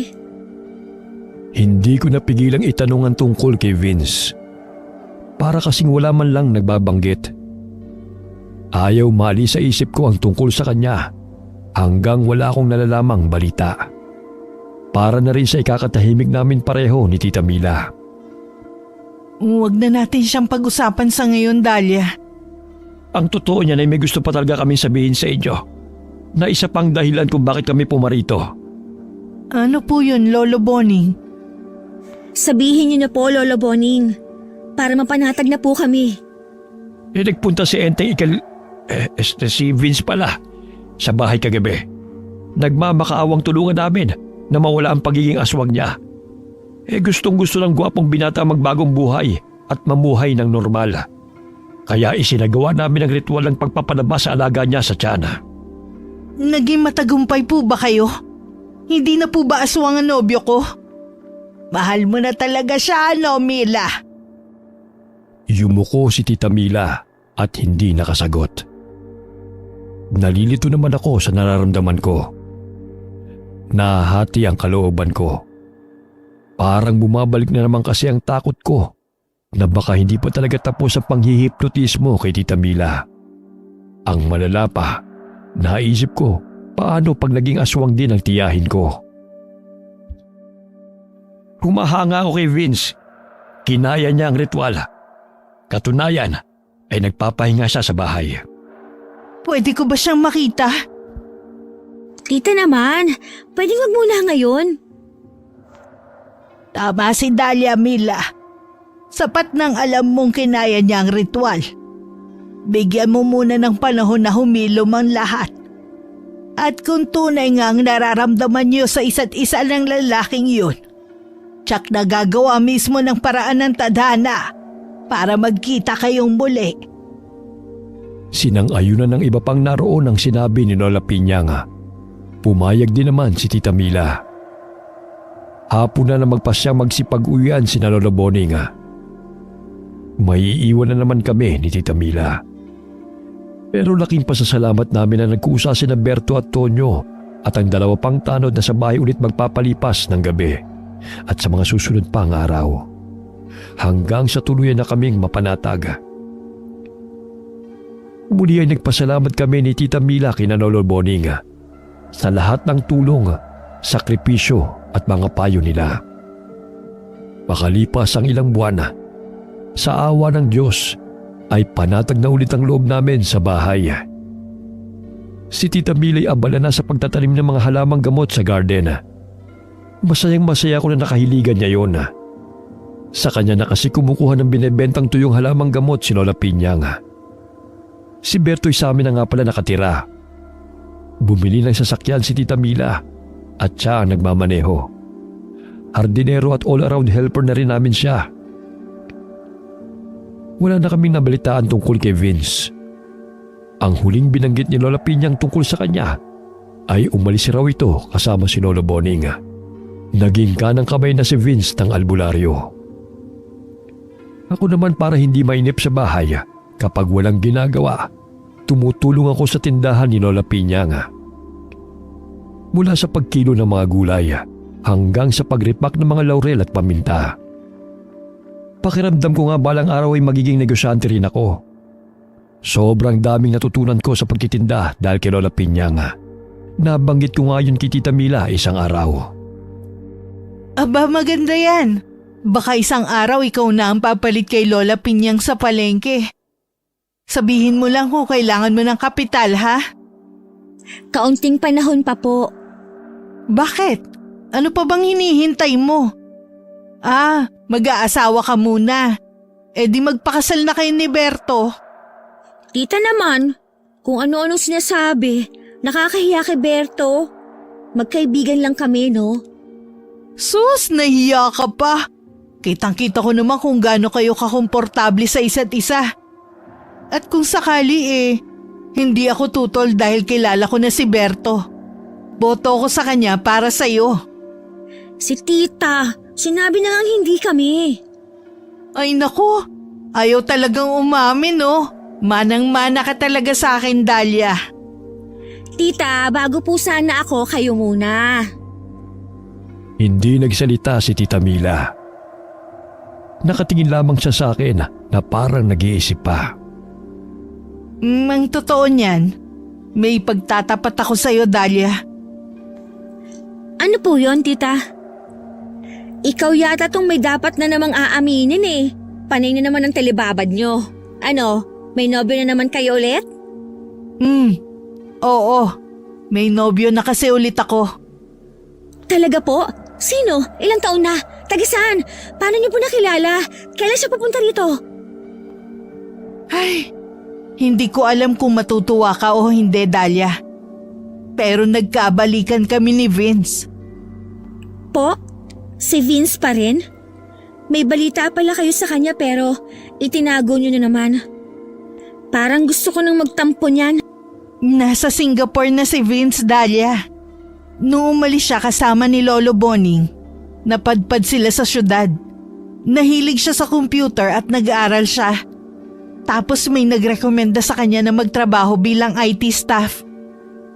Hindi ko napigilang itanong ang tungkol kay Vince. Para kasing wala man lang nagbabanggit. Ayaw mali sa isip ko ang tungkol sa kanya hanggang wala akong nalalamang balita. Para na rin sa ikakatahimik namin pareho ni Tita Mila. Huwag na natin siyang pag-usapan sa ngayon, Dahlia. Ang totoo niyan ay may gusto pa talaga kami sabihin sa inyo na isa pang dahilan kung bakit kami pumarito. Ano po yun, Lolo Boning? Sabihin niyo na po, Lolo Boning, para mapanatag na po kami. Nagpunta si Enteng si Vince pala sa bahay kagabi. Nagmamakaawang tulungan namin na mawala ang pagiging aswang niya. Gustong-gusto ng gwapong binata magbagong buhay at mamuhay ng normal. Kaya isinagawa namin ang ritual ng pagpapalabas sa alaga niya sa tiyan. Naging matagumpay po ba kayo? Hindi na po ba aswang ang nobyo ko? Mahal mo na talaga siya, no, Mila? Yumuko si Tita Mila at hindi nakasagot. Nalilito naman ako sa nararamdaman ko. Nahati ang kalooban ko. Parang bumabalik na naman kasi ang takot ko na baka hindi pa talaga tapos ang panghihipnotismo kay Tita Mila. Ang malala pa, naisip ko paano pag naging aswang din ang tiyahin ko. Humahanga ako kay Vince. Kinaya niya ang ritual. Katunayan ay nagpapahinga siya sa bahay. Pwede ko ba siyang makita? Tita naman, pwedeng wag muna ngayon. Tama si Dahlia, Mila. Sapat nang alam mong kinaya niya ang ritual. Bigyan mo muna ng panahon na humilom ang lahat. At kung tunay nga ang nararamdaman niyo sa isa't isa ng lalaking yun, tsak na gagawa mismo ng paraan ng tadhana para magkita kayong muli. Sinang-ayunan ng iba pang naroon ang sinabi ni Lola Pinyang. Pumayag din naman si Tita Mila. Hapon na magpasyang magsipag-uwian si Lola Boning. May iiwan na naman kami ni Tita Mila. Pero laking pasasalamat namin na nagkusa si Berto at Tonyo at ang dalawa pang tanod na sa bahay ulit magpapalipas ng gabi at sa mga susunod pang araw. Hanggang sa tuluyan na kaming mapanatag. Muli ay nagpasalamat kami ni Tita Mila kina Lolo Boning sa lahat ng tulong, sakripisyo at mga payo nila. Makalipas ang ilang buwan, sa awa ng Diyos ay panatag na ulit ang loob namin sa bahay. Si Tita Mila ay abala na sa pagtatanim ng mga halamang gamot sa garden. Masayang masaya ako na nakahiligan niya yon. Sa kanya na kasi kumukuha ng binebentang tuyong halamang gamot si Lola Pinyang. Si Berto'y sa amin na nga pala nakatira. Bumili ng sasakyan si Tita Mila at siya ang nagmamaneho. Hardinero at all-around helper na rin namin siya. Wala na kaming nabalitaan tungkol kay Vince. Ang huling binanggit ni Lola Pinyang tungkol sa kanya ay umalis raw ito kasama si Lolo Boning. Naging kanang kamay na si Vince ng albularyo. Ako naman para hindi mainip sa bahay kapag walang ginagawa, tumutulong ako sa tindahan ni Lola Pinyang. Mula sa pagkilo ng mga gulay hanggang sa pagripak ng mga laurel at paminta. Pakiramdam ko nga balang araw ay magiging negosyante rin ako. Sobrang daming natutunan ko sa pagtitinda dahil kay Lola Pinyang. Nabanggit ko nga yun kay Tita Mila isang araw. Aba, maganda yan. Baka isang araw ikaw na ang papalit kay Lola Pinyang sa palengke. Sabihin mo lang kung kailangan mo ng kapital, ha? Kaunting panahon pa po. Bakit? Ano pa bang hinihintay mo? Mag-aasawa ka muna. Di magpakasal na kayo ni Berto. Tita naman, kung ano-ano sinasabi, nakakahiya kay Berto. Magkaibigan lang kami, no? Sus, nahiya ka pa. Kitang-kita ko naman kung gaano kayo kakomportable sa isa't isa. At kung sakali hindi ako tutol dahil kilala ko na si Berto. Boto ko sa kanya para sa'yo. Si Tita, sinabi na nga hindi kami. Ay naku, ayaw talagang umamin, no? Manang-mana ka talaga sa akin, Dahlia. Tita, bago po sana ako, kayo muna. Hindi nagsalita si Tita Mila. Nakatingin lamang siya sa akin na parang nag-iisip pa. Ang totoo niyan, may pagtatapat ako sa'yo, Dahlia. Ano po yon, Tita? Ikaw yata tong may dapat na namang aaminin eh. Panay na naman ang telebabad nyo. Ano, may nobyo na naman kayo ulit? Oo. May nobyo na kasi ulit ako. Talaga po? Sino? Ilang taon na? Taga-saan? Paano niyo po nakilala? Kailan siya papunta rito? Ay, hindi ko alam kung matutuwa ka o hindi, Dahlia. Pero nagkabalikan kami ni Vince. Po? Si Vince pa rin? May balita pala kayo sa kanya pero itinago niyo na naman. Parang gusto ko nang magtampo niyan. Nasa Singapore na si Vince, Dahlia. Noong umalis siya kasama ni Lolo Boning, napadpad sila sa syudad. Nahilig siya sa computer at nag-aaral siya. Tapos may nagrekomenda sa kanya na magtrabaho bilang IT staff.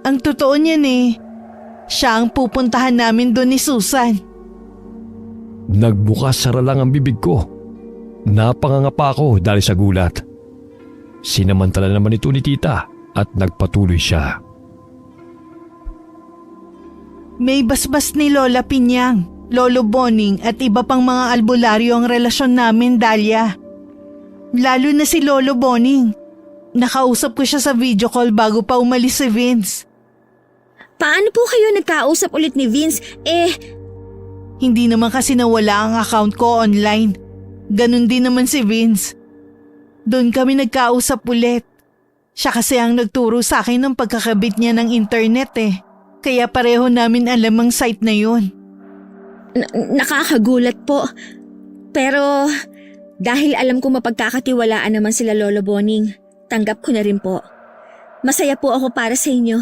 Ang totoo niyan siya ang pupuntahan namin doon ni Susan. Nagbukas-sara lang ang bibig ko. Napangangapa ako dahil sa gulat. Sinamantala naman ito ni Tita at nagpatuloy siya. May basbas ni Lola Pinyang, Lolo Boning at iba pang mga albularyo ang relasyon namin, Dahlia. Lalo na si Lolo Boning. Nakausap ko siya sa video call bago pa umalis si Vince. Paano po kayo nagkausap ulit ni Vince? Hindi naman kasi nawala ang account ko online. Ganon din naman si Vince. Doon kami nagkausap ulit. Siya kasi ang nagturo sa akin ng pagkakabit niya ng internet Kaya pareho namin alam ang site na yun. Nakakagulat po. Pero dahil alam ko mapagkakatiwalaan naman sila Lolo Boning, tanggap ko na rin po. Masaya po ako para sa inyo.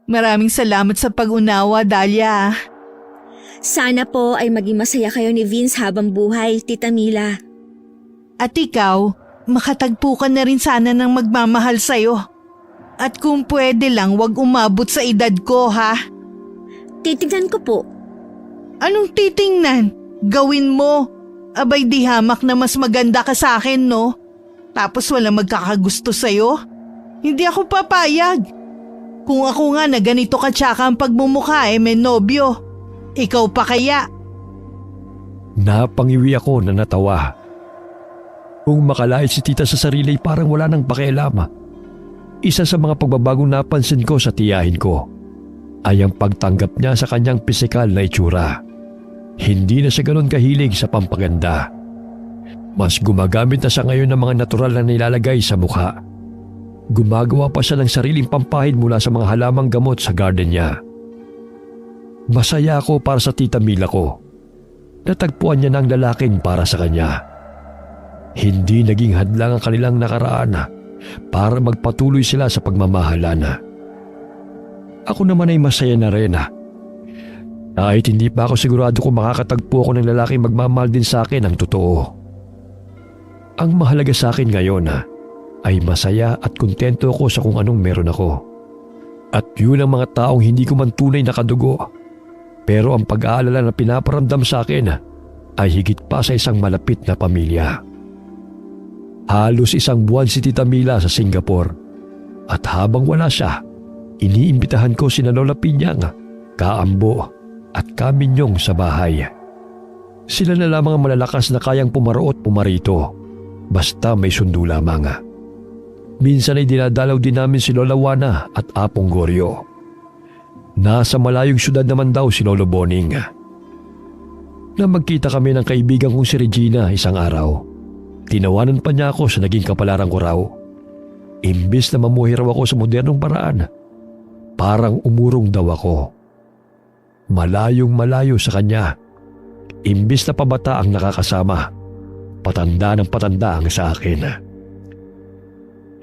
Maraming salamat sa pag-unawa, Dahlia. Sana po ay maging masaya kayo ni Vince habang buhay, Tita Mila. At ikaw, makatagpo ka na rin sana ng magmamahal sa'yo. At kung pwede lang, wag umabot sa edad ko, ha? Titignan ko po. Anong titingnan? Gawin mo. Abay di hamak na mas maganda ka sa akin, no? Tapos wala magkakagusto sa'yo? Hindi ako papayag. Kung ako nga na ganito ka tsaka ang pagmumukha may nobyo. Ikaw pa kaya? Napangiwi ako na natawa. Kung makalait si tita sa sarili parang wala nang pakialam. Isa sa mga pagbabagong napansin ko sa tiyahin ko ay ang pagtanggap niya sa kanyang pisikal na itsura. Hindi na siya ganoon kahilig sa pampaganda. Mas gumagamit na siya ngayon ng mga natural na nilalagay sa mukha. Gumagawa pa siya ng sariling pampahid mula sa mga halamang gamot sa garden niya. Masaya ako para sa tita Mila ko. Natagpuan niya ng lalaking para sa kanya. Hindi naging hadlang ang kanilang nakaraan para magpatuloy sila sa pagmamahalan. Ako naman ay masaya na rin. Kahit hindi pa ako sigurado kung makakatagpo ako ng lalaking magmamahal din sa akin ng totoo. Ang mahalaga sa akin ngayon ay masaya at kontento ako sa kung anong meron ako. At yun ang mga taong hindi ko man tunay na kadugo. Pero ang pag-aalala na pinaparamdam sa akin ay higit pa sa isang malapit na pamilya. Halos isang buwan si Tita Mila sa Singapore. At habang wala siya, iniimbitahan ko sina Lola Pinyang, Kaambo at Kaminyong sa bahay. Sila na lamang ang malalakas na kayang pumaro at pumarito, basta may sundo lamang. Minsan ay dinadalaw din namin si Lola Wana at Apong Goryo. Nasa malayong syudad naman daw si Lolo Boning. Na magkita kami ng kaibigan kong si Regina isang araw. Tinawanan pa niya ako sa naging kapalaran ko raw. Imbis na mamuhi raw ako sa modernong paraan, parang umurong daw ako. Malayong malayo sa kanya. Imbis na pabata ang nakakasama, patanda ng patanda ang sa akin.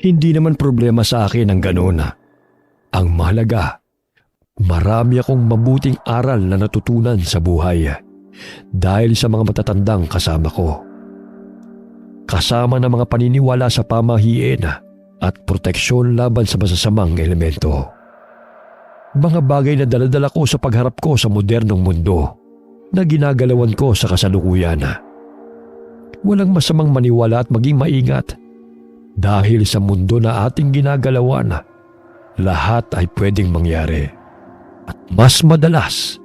Hindi naman problema sa akin ang ganoon. Ang mahalaga, marami akong mabuting aral na natutunan sa buhay dahil sa mga matatandang kasama ko. Kasama ng mga paniniwala sa pamahiin at proteksyon laban sa masasamang elemento. Mga bagay na daladala ko sa pagharap ko sa modernong mundo na ginagalawan ko sa kasalukuyan. Walang masamang maniwala at maging maingat dahil sa mundo na ating ginagalawan, lahat ay pwedeng mangyari. At mas madalas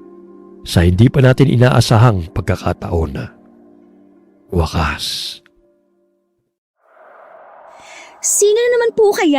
sa hindi pa natin inaasahang pagkakataon. Wakas. Sino na naman po kaya